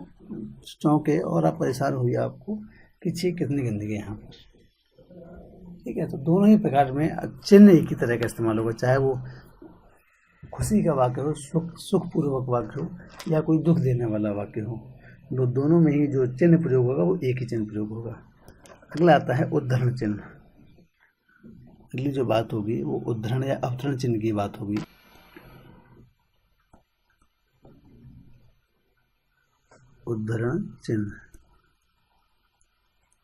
चौंके और आप परेशान हुई आपको कि छी कितनी गंदगी है यहाँ पर। ठीक है, तो दोनों ही प्रकार में चिन्ह एक ही तरह का इस्तेमाल होगा, चाहे वो खुशी का वाक्य हो, सुखपूर्वक वाक्य हो, या कोई दुख देने वाला वाक्य हो, दोनों में ही जो चिन्ह प्रयोग होगा वो एक ही चिन्ह प्रयोग होगा। अगला आता है उद्धरण चिन्ह। अगली जो बात होगी वो उद्धरण या अवतरण चिन्ह की बात होगी। उद्धरण चिन्ह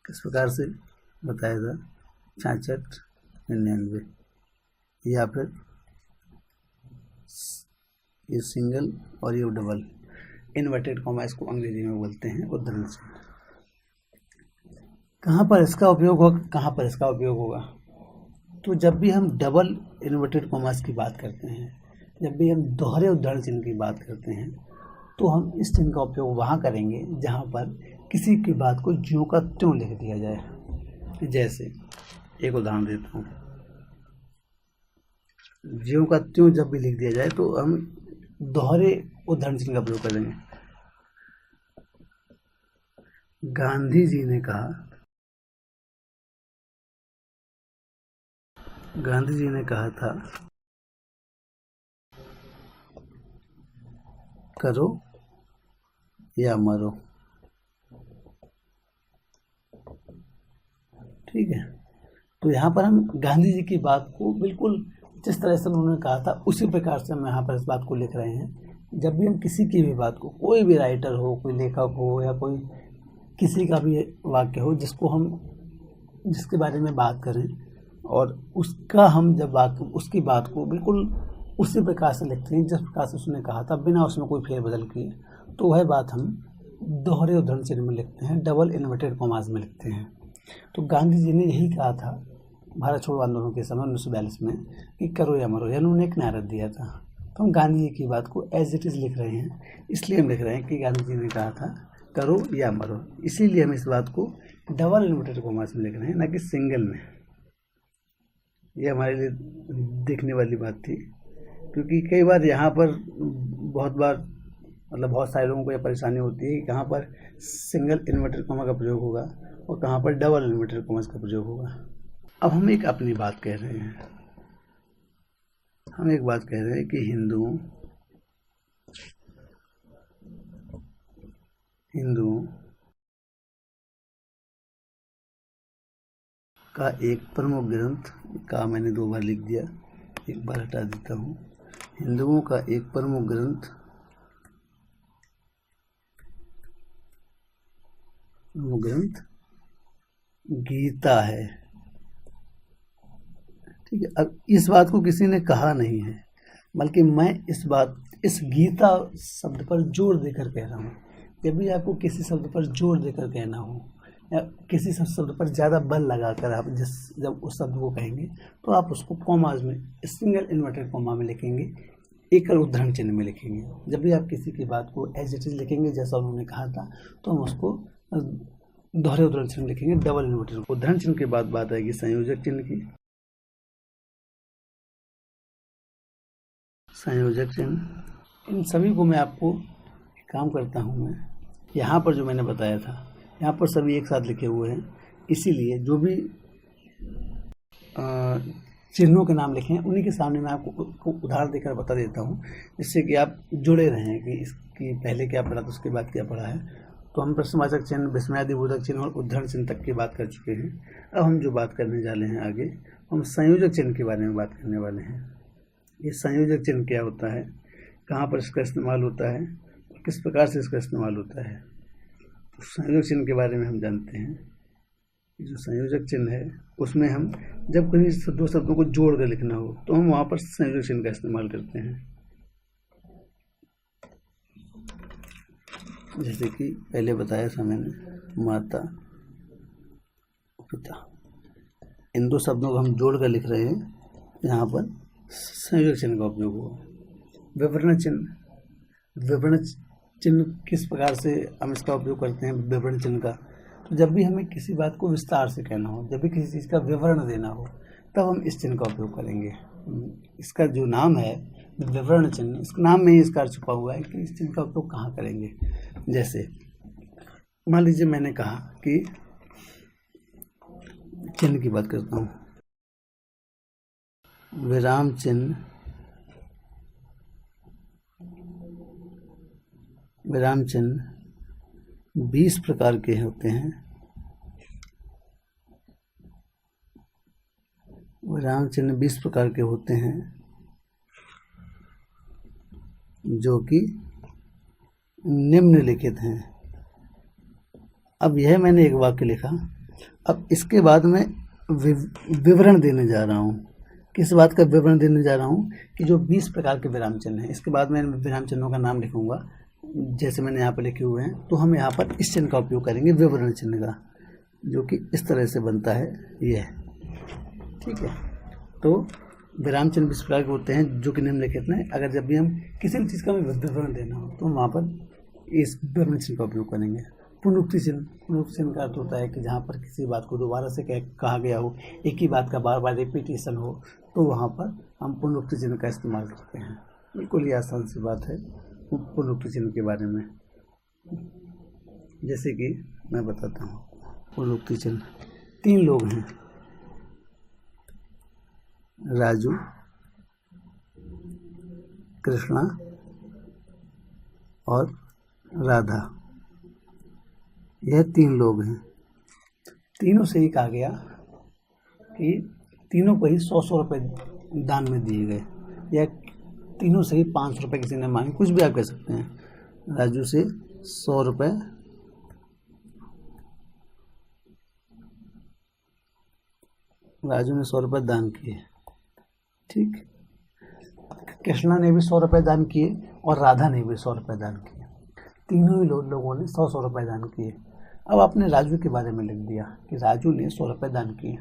किस प्रकार से बताया था? 66, 99, या फिर ये सिंगल और ये डबल इन्वर्टेड कॉमा, इसको अंग्रेजी में बोलते हैं उद्धरण चिन्ह। कहाँ पर इसका उपयोग होगा, कहाँ पर इसका उपयोग होगा? तो जब भी हम डबल इन्वर्टेड कॉमास की बात करते हैं, जब भी हम दोहरे उद्धरण चिन्ह की बात करते हैं, तो हम इस चिन्ह का उपयोग वहाँ करेंगे जहाँ पर किसी की बात को ज्यों का त्यों लिख दिया जाए। जैसे एक उदाहरण देता हूँ, ज्यों का त्यों जब भी लिख दिया जाए तो हम दोहरे उद्धरण चिन्ह का प्रयोग करेंगे। गांधी जी ने कहा गांधी जी ने कहा था, करो या मरो। ठीक है, तो यहाँ पर हम गांधी जी की बात को बिल्कुल जिस तरह से उन्होंने कहा था उसी प्रकार से हम यहाँ पर इस बात को लिख रहे हैं। जब भी हम किसी की भी बात को, कोई भी राइटर हो, कोई लेखक हो, या कोई किसी का भी वाक्य हो जिसके बारे में बात करें, और उसका हम जब उसकी बात को बिल्कुल उसी प्रकार से लिखते हैं जिस प्रकार से उसने कहा था, बिना उसमें कोई फेरबदल किए, तो वह बात हम दोहरे उद्धरण चिन्ह में लिखते हैं, डबल इन्वर्टेड कॉमास में लिखते हैं। तो गांधी जी ने यही कहा था भारत छोड़ो आंदोलन के समय 1942 में कि करो या मरो, यानी उन्होंने एक नारा दिया था। तो हम गांधी जी की बात को एज इट इज़ लिख रहे हैं, इसलिए हम लिख रहे हैं कि गांधी जी ने कहा था करो या मरो, इसीलिए हम इस बात को डबल इन्वर्टेड कॉमास में लिख रहे हैं, ना कि सिंगल में। ये हमारे लिए देखने वाली बात थी, क्योंकि कई बार यहाँ पर बहुत सारे लोगों को यह परेशानी होती है कि कहाँ पर सिंगल इन्वर्टेड कॉमा का प्रयोग होगा और कहाँ पर डबल इन्वर्टेड कॉमास का प्रयोग होगा। अब हम एक अपनी बात कह रहे हैं, कि हिंदुओं का एक प्रमुख ग्रंथ, का मैंने 2 बार लिख दिया, एक बार हटा देता हूँ। हिंदुओं का एक प्रमुख ग्रंथ गीता है। ठीक है, अब इस बात को किसी ने कहा नहीं है, बल्कि मैं इस गीता शब्द पर जोर देकर कह रहा हूँ। जब भी आपको किसी शब्द पर जोर देकर कहना हो, या किसी शब्द पर ज़्यादा बल लगाकर आप जब उस शब्द को कहेंगे, तो आप उसको कॉमास में, सिंगल इन्वर्टेड कॉमा में लिखेंगे, एकल उद्धरण चिन्ह में लिखेंगे। जब भी आप किसी की बात को एज इट इज़ लिखेंगे जैसा उन्होंने कहा था, तो हम उसको दोहरे उद्धरण चिन्ह लिखेंगे, डबल इन्वर्टेड। उद्धरण चिन्ह के बाद बात आएगी संयोजक चिन्ह की। संयोजक चिन्ह, इन सभी को मैं आपको काम करता हूँ। मैं यहाँ पर जो मैंने बताया था, यहाँ पर सभी एक साथ लिखे हुए हैं, इसीलिए जो भी चिन्हों के नाम लिखे हैं उन्हीं के सामने मैं आपको उदाहरण देकर बता देता हूँ, जिससे कि आप जुड़े रहें कि इसकी पहले क्या पढ़ा था, उसके बाद क्या पढ़ा है। तो हम प्रश्नवाचक चिन्ह, विस्मयादिबोधक चिन्ह और उद्धरण चिन्ह तक की बात कर चुके हैं। अब हम जो बात करने जा रहे हैं आगे, हम संयोजक चिन्ह के बारे में बात करने वाले हैं। ये संयोजक चिन्ह क्या होता है, कहाँ पर इसका इस्तेमाल होता है, किस प्रकार से इसका इस्तेमाल होता है। तो संयोजक चिन्ह के बारे में हम जानते हैं। जो संयोजक चिन्ह है उसमें हम जब कहीं 2 शब्दों को जोड़ कर लिखना हो, तो हम वहाँ पर संयोजक चिन्ह का इस्तेमाल करते हैं। जैसे कि पहले बताया था मैंने, माता पिता, इन 2 शब्दों को हम जोड़ कर लिख रहे हैं, यहाँ पर संयोजक चिन्ह का उपयोग हुआ। विवरण चिन्ह किस प्रकार से हम इसका उपयोग करते हैं विवरण चिन्ह का, तो जब भी हमें किसी बात को विस्तार से कहना हो, जब भी किसी चीज़ का विवरण देना हो, तब हम इस चिन्ह का उपयोग करेंगे। इसका जो नाम है विवरण चिन्ह, इस नाम में ही इसका अर्थ छुपा हुआ है कि इस चिन्ह का उपयोग कहाँ करेंगे। जैसे मान लीजिए मैंने कहा कि चिन्ह की बात करता हूँ, विराम चिन्ह 20 प्रकार के होते हैं। विराम चिन्ह 20 प्रकार के होते हैं, जो कि निम्नलिखित हैं। अब यह मैंने एक वाक्य लिखा, अब इसके बाद मैं विवरण देने जा रहा हूँ। किस बात का विवरण देने जा रहा हूँ कि जो 20 प्रकार के विराम चिन्ह हैं, इसके बाद मैं विराम चिन्हों का नाम लिखूंगा जैसे मैंने यहाँ पर लिखे हुए हैं। तो हम यहाँ पर इस चिन्ह का उपयोग करेंगे, विवरण चिन्ह का, जो कि इस तरह से बनता है यह। ठीक है, तो विराम चिन्ह 20 प्रकार के होते हैं जो कि निम्नलिखित हैं। अगर जब भी हम किसी भी चीज़ का विवरण देना हो, तो हम वहाँ पर इस विवरण चिन्ह का उपयोग करेंगे। पुनरुक्ति चिन्ह का अर्थ होता है कि जहाँ पर किसी बात को दोबारा से कहा गया हो, एक ही बात का बार बार रिपीटेशन हो, तो वहाँ पर हम पुनरुक्ति चिन्ह का इस्तेमाल करते हैं। बिल्कुल ही आसान सी बात है पुनरुक्ति चिन्ह के बारे में। जैसे कि मैं बताता हूँ, पुनरुक्ति चिन्ह 3 लोग हैं, राजू, कृष्णा और राधा, यह 3 लोग हैं। तीनों से ही कहा गया कि तीनों को ही 100-100 रुपये दान में दिए गए, या तीनों से ही 500 रुपये किसी ने मांगे, कुछ भी आप कह सकते हैं। राजू से 100 रुपये, राजू ने 100 रुपये दान किए, ठीक। कृष्णा ने भी 100 रुपये दान किए और राधा ने भी 100 रुपये दान किए। तीनों ही लोगों ने 100-100 रुपये दान किए। अब आपने राजू के बारे में लिख दिया कि राजू ने 100 रुपये दान किए।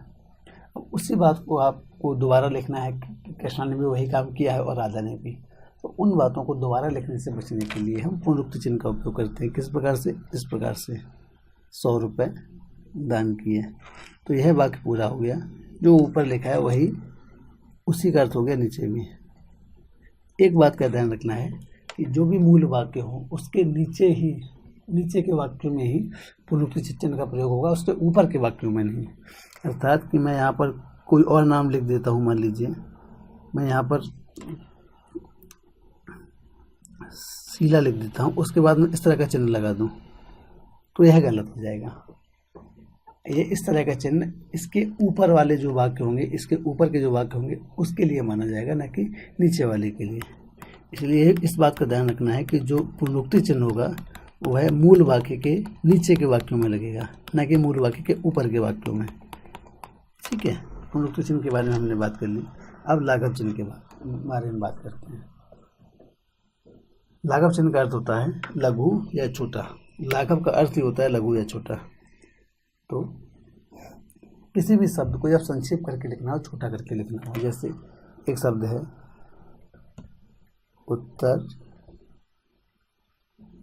अब उसी बात को आपको दोबारा लिखना है कि कृष्णा ने भी वही काम किया है और राधा ने भी। तो उन बातों को दोबारा लिखने से बचने के लिए हम पुनरुक्ति चिन्ह का उपयोग करते हैं। किस प्रकार से? इस प्रकार से, 100 रुपये दान किए। तो यह वाक्य पूरा हो गया। जो ऊपर लिखा है वही उसी का अर्थ हो गया नीचे भी। एक बात का ध्यान रखना है कि जो भी मूल वाक्य हो उसके नीचे के वाक्यों में ही पुनरुक्ति चिन्ह का प्रयोग होगा, उसके ऊपर के वाक्यों में नहीं। अर्थात कि मैं यहाँ पर कोई और नाम लिख देता हूँ, मान लीजिए मैं यहाँ पर शीला लिख देता हूँ, उसके बाद में इस तरह का चिन्ह लगा दूँ तो यह गलत हो जाएगा। ये इस तरह का चिन्ह इसके ऊपर वाले जो वाक्य होंगे, इसके ऊपर के जो वाक्य होंगे उसके लिए माना जाएगा, न कि नीचे वाले के लिए। इसलिए इस बात का ध्यान रखना है कि जो पुनरुक्ति चिन्ह होगा वो है मूल वाक्य के नीचे के वाक्यों में लगेगा, न कि मूल वाक्य के ऊपर के वाक्यों में। ठीक है, पुनरुक्ति चिन्ह के बारे में हमने बात कर ली। अब लाघव चिन्ह के बारे में बात करते हैं। लाघव चिन्ह का अर्थ होता है लघु या छोटा। लाघव का अर्थ ही होता है लघु या छोटा। तो किसी भी शब्द को जब संक्षेप करके लिखना हो, छोटा करके लिखना हो, जैसे एक शब्द है उत्तर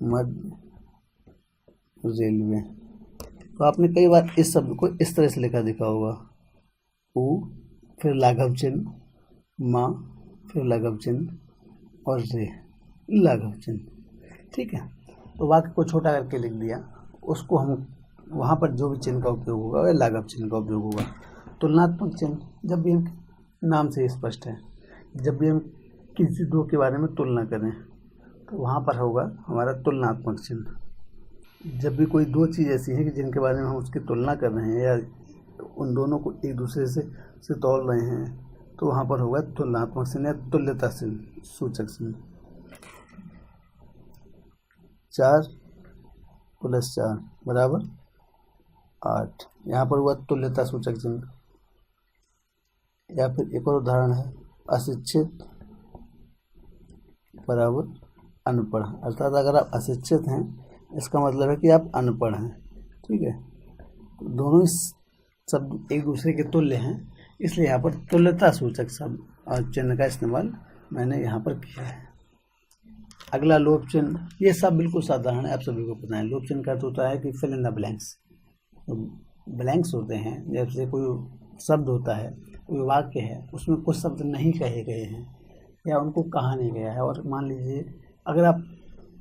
मध्य रेलवे, तो आपने कई बार इस शब्द को इस तरह से लिखा देखा होगा, उ फिर लाघव चिन्ह, माँ फिर लाघव चिन्ह और रे लाघव चिन्ह। ठीक है, तो वाक्य को छोटा करके लिख दिया, उसको हम वहाँ पर जो भी चिन्ह का उपयोग होगा वह लाघव चिन्ह का उपयोग होगा। तुलनात्मक चिन्ह, जब भी हम, नाम से स्पष्ट है, जब भी हम किसी दो के बारे में तुलना करें तो वहाँ पर होगा हमारा तुलनात्मक चिन्ह। जब भी कोई दो चीज़ ऐसी है कि जिनके बारे में हम उसकी तुलना कर रहे हैं या उन दोनों को एक दूसरे से तौल रहे हैं तो वहाँ पर होगा तुलनात्मक चिन्ह या तुल्यता चिन्ह, सूचक चिन्ह। 4 + 4 = 8, यहाँ पर हुआ तुल्यता सूचक चिन्ह। या फिर एक और उदाहरण है अशिक्षित बराबर अनपढ़, अर्थात अगर आप अशिक्षित हैं इसका मतलब है कि आप अनपढ़ हैं। ठीक है, तो दोनों ही शब्द एक दूसरे के तुल्य हैं, इसलिए यहाँ पर तुल्यता सूचक शब्द और चिन्ह का इस्तेमाल मैंने यहाँ पर किया है। अगला लोप चिन्ह, ये सब बिल्कुल साधारण है, आप सभी को पता है। लोप चिन्ह का अर्थ होता है कि फिल इन द ब्लैंक्स। तो ब्लैंक्स होते हैं, जैसे कोई शब्द होता है, कोई वाक्य है, उसमें कुछ शब्द नहीं कहे गए हैं या उनको कहा नहीं गया है, और मान लीजिए अगर आप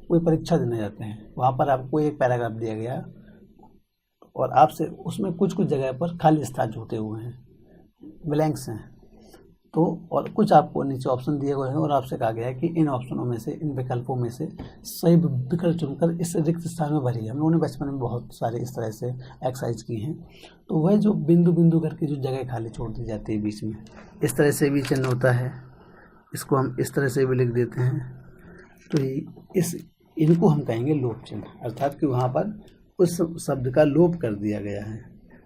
कोई परीक्षा देने जाते हैं, वहाँ पर आपको एक पैराग्राफ दिया गया और आपसे उसमें कुछ जगह पर खाली स्थान छूटे हुए हैं, ब्लैंक्स हैं, तो और कुछ आपको नीचे ऑप्शन दिए गए हैं और आपसे कहा गया है कि इन ऑप्शनों में से, इन विकल्पों में से सही विकल्प चुनकर इस रिक्त स्थान में भरिए। हम लोगों ने बचपन में बहुत सारे इस तरह से एक्सरसाइज की हैं। तो वह जो बिंदु बिंदु करके जो जगह खाली छोड़ दी जाती है बीच में, इस तरह से भी चिन्ह होता है। इसको हम इस तरह से भी लिख देते हैं। तो इनको हम कहेंगे लोप चिन्ह, अर्थात कि वहाँ पर उस शब्द का लोप कर दिया गया है,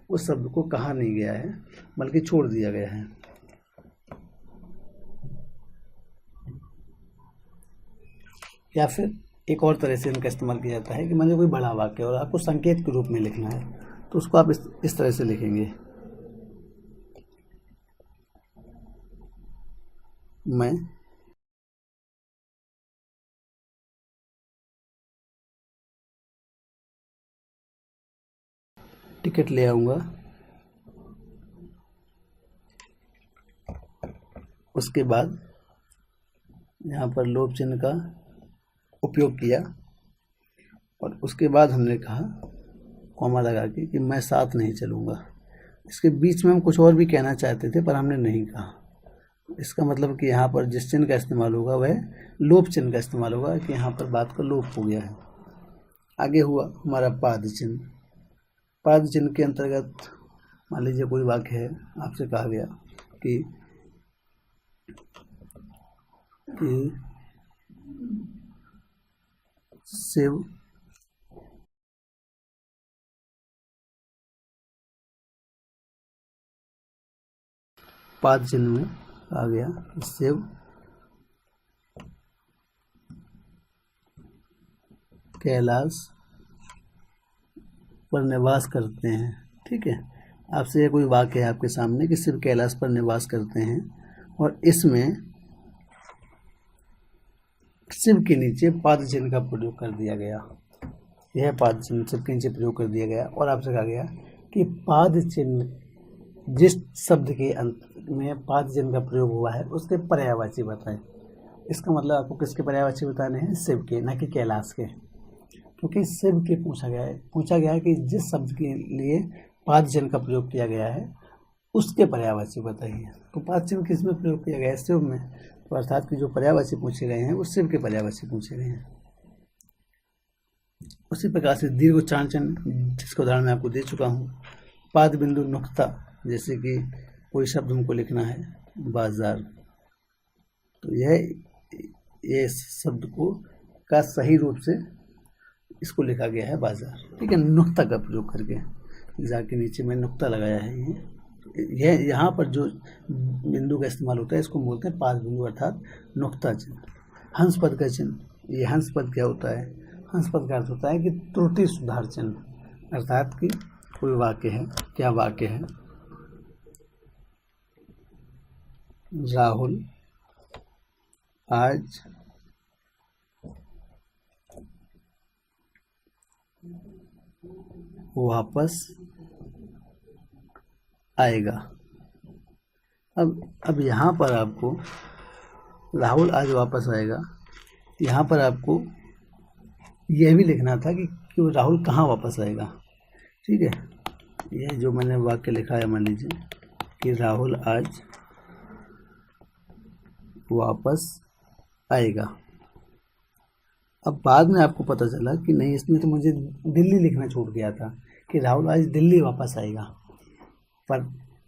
उस शब्द को कहा नहीं गया है बल्कि छोड़ दिया गया है। या फिर एक और तरह से इनका इस्तेमाल किया जाता है कि मैंने कोई बड़ा वाक्य और आपको संकेत के रूप में लिखना है तो उसको आप इस तरह से लिखेंगे, मैं टिकट ले आऊँगा। उसके बाद यहाँ पर लोप चिन्ह का उपयोग किया और उसके बाद हमने कहा कॉमा लगा के कि मैं साथ नहीं चलूँगा। इसके बीच में हम कुछ और भी कहना चाहते थे पर हमने नहीं कहा। इसका मतलब कि यहाँ पर जिस चिन्ह का इस्तेमाल होगा वह लोप चिन्ह का इस्तेमाल होगा, कि यहाँ पर बात का लोप हो गया है। आगे हुआ हमारा पाद चिन्ह। पाद चिन्ह के अंतर्गत मान लीजिए कोई वाक्य है, आपसे कहा गया कि शिव पाद चिन्ह में आ गया शिव कैलाश पर निवास करते हैं। ठीक है, आपसे ये कोई वाक्य है आपके सामने कि शिव कैलाश पर निवास करते हैं, और इसमें शिव के नीचे पाद चिन्ह का प्रयोग कर दिया गया। यह पाद चिन्ह शिव के नीचे प्रयोग कर दिया गया, और आपसे कहा गया कि पाद चिन्ह जिस शब्द के अंत में पाद चिन्ह का प्रयोग हुआ है उसके पर्यायवाची बताएं। इसका मतलब आपको किसके पर्यायवाची बताने हैं? शिव के, न कि कैलाश के, क्योंकि शिव के पूछा गया है कि जिस शब्द के लिए पाद चिन्ह का प्रयोग किया गया है उसके पर्यायवाची बताइए। तो पाद चिन्ह किस में प्रयोग किया गया है? शिव में। तो अर्थात कि जो पर्यायवाची पूछे गए हैं वो शिव के पर्यायवाची पूछे गए हैं। उसी प्रकार से दीर्घ उच्चारण चिन्ह, जिसका उदाहरण मैं आपको दे चुका हूँ। पाद बिंदु नुक्ता, जैसे कि कोई शब्द हमको लिखना है बाजार, तो यह शब्द को का सही रूप से इसको लिखा गया है बाजार। ठीक है, नुक्ता का प्रयोग करके, जाके नीचे में नुक्ता लगाया है। यह यहाँ पर जो बिंदु का इस्तेमाल होता है इसको बोलते हैं पाद बिंदु, अर्थात नुक्ता चिन्ह। हंस पद का चिन्ह, ये हंस पद क्या होता है? हंस पद का अर्थ होता है कि त्रुटि सुधार चिन्ह, अर्थात कि कोई वाक्य है, क्या वाक्य है? राहुल आज वापस आएगा। अब यहाँ पर आपको राहुल आज वापस आएगा, यहाँ पर आपको यह भी लिखना था कि राहुल कहाँ वापस आएगा। ठीक है, यह जो मैंने वाक्य लिखा है, मान लीजिए कि राहुल आज वापस आएगा। अब बाद में आपको पता चला कि नहीं, इसमें तो मुझे दिल्ली लिखना छूट गया था, कि राहुल आज दिल्ली वापस आएगा, पर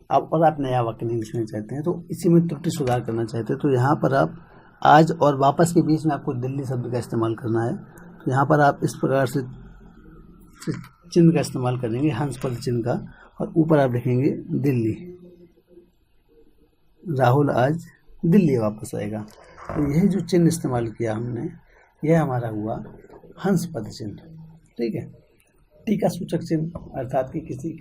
अब और आप नया वाक्य नहीं लिखना चाहते हैं, तो इसी में त्रुटि सुधार करना चाहते हैं। तो यहाँ पर आप आज और वापस के बीच में आपको दिल्ली शब्द का इस्तेमाल करना है। तो यहाँ पर आप इस प्रकार से चिन्ह का इस्तेमाल करेंगे, हंस पद चिन्ह का, और ऊपर आप लिखेंगे दिल्ली, राहुल आज दिल्ली वापस आएगा। तो यह जो चिन्ह इस्तेमाल किया हमने, यह हमारा हुआ हंस पद चिन्ह। ठीक है, टीका सूचक चिन्ह, अर्थात कि किसी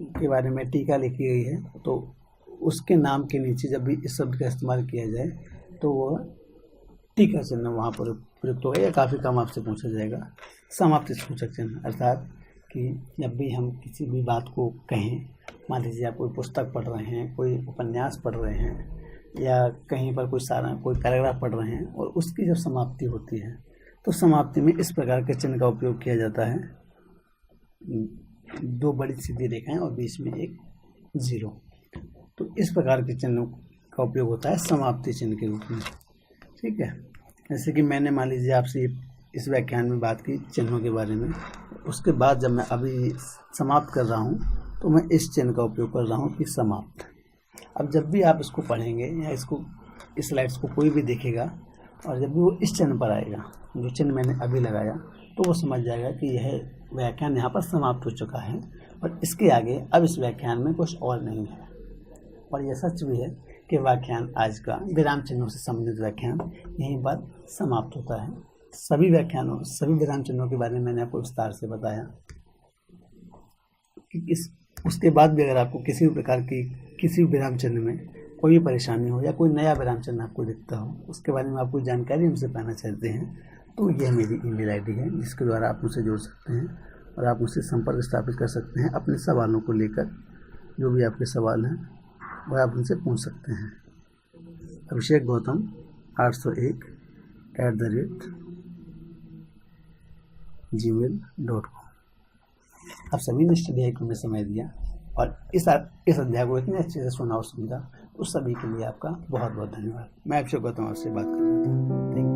के बारे में टीका लिखी गई है तो उसके नाम के नीचे जब भी इस शब्द का इस्तेमाल किया जाए तो वह टीका चिन्ह वहाँ पर प्रयुक्त होगा, या काफ़ी कम आपसे पूछा जाएगा। समाप्ति सूचक चिन्ह, अर्थात कि जब भी हम किसी भी बात को कहें, मान लीजिए आप कोई पुस्तक पढ़ रहे हैं, कोई उपन्यास पढ़ रहे हैं, या कहीं पर कोई पैराग्राफ पढ़ रहे हैं, और उसकी जब समाप्ति होती है तो समाप्ति में इस प्रकार के चिन्ह का उपयोग किया जाता है। दो बड़ी सीधी रेखाएं और बीच में एक जीरो, तो इस प्रकार के चिन्हों का उपयोग होता है समाप्ति चिन्ह के रूप में। ठीक है, जैसे कि मैंने मान लीजिए आपसे इस व्याख्यान में बात की चिन्हों के बारे में, उसके बाद जब मैं अभी समाप्त कर रहा हूँ तो मैं इस चिन्ह का उपयोग कर रहा हूँ कि समाप्त। अब जब भी आप इसको पढ़ेंगे या इस स्लाइड्स को कोई भी देखेगा, और जब भी वो इस चिन्ह पर आएगा, जो चिन्ह मैंने अभी लगाया, तो वो समझ जाएगा कि यह व्याख्यान यहाँ पर समाप्त हो चुका है, और इसके आगे अब इस व्याख्यान में कुछ और नहीं है। और यह सच भी है कि व्याख्यान आज का विराम चिन्हों से संबंधित व्याख्यान यहीं पर समाप्त होता है। सभी विराम चिन्हों के बारे में मैंने आपको विस्तार से बताया कि उसके बाद भी अगर आपको किसी भी प्रकार की किसी विराम चिन्ह में कोई परेशानी हो, या कोई नया विराम चिन्ह आपको दिखता हो, उसके बारे में आप कोई जानकारी हमसे पाना चाहते हैं, तो यह मेरी ईमेल आईडी है, जिसके द्वारा आप मुझसे जुड़ सकते हैं और आप मुझसे संपर्क स्थापित कर सकते हैं। अपने सवालों को लेकर जो भी आपके सवाल हैं वह आप उनसे पूछ सकते हैं। अभिषेक गौतम 801@gmail.com। आप सभी ने स्टडी हाइक में समय दिया और इस अध्याय को इतने अच्छे से सुना और समझा, उस सभी के लिए आपका बहुत बहुत धन्यवाद। मैं अभिषेक गौतम आपसे बात कर रहा था। Thank you.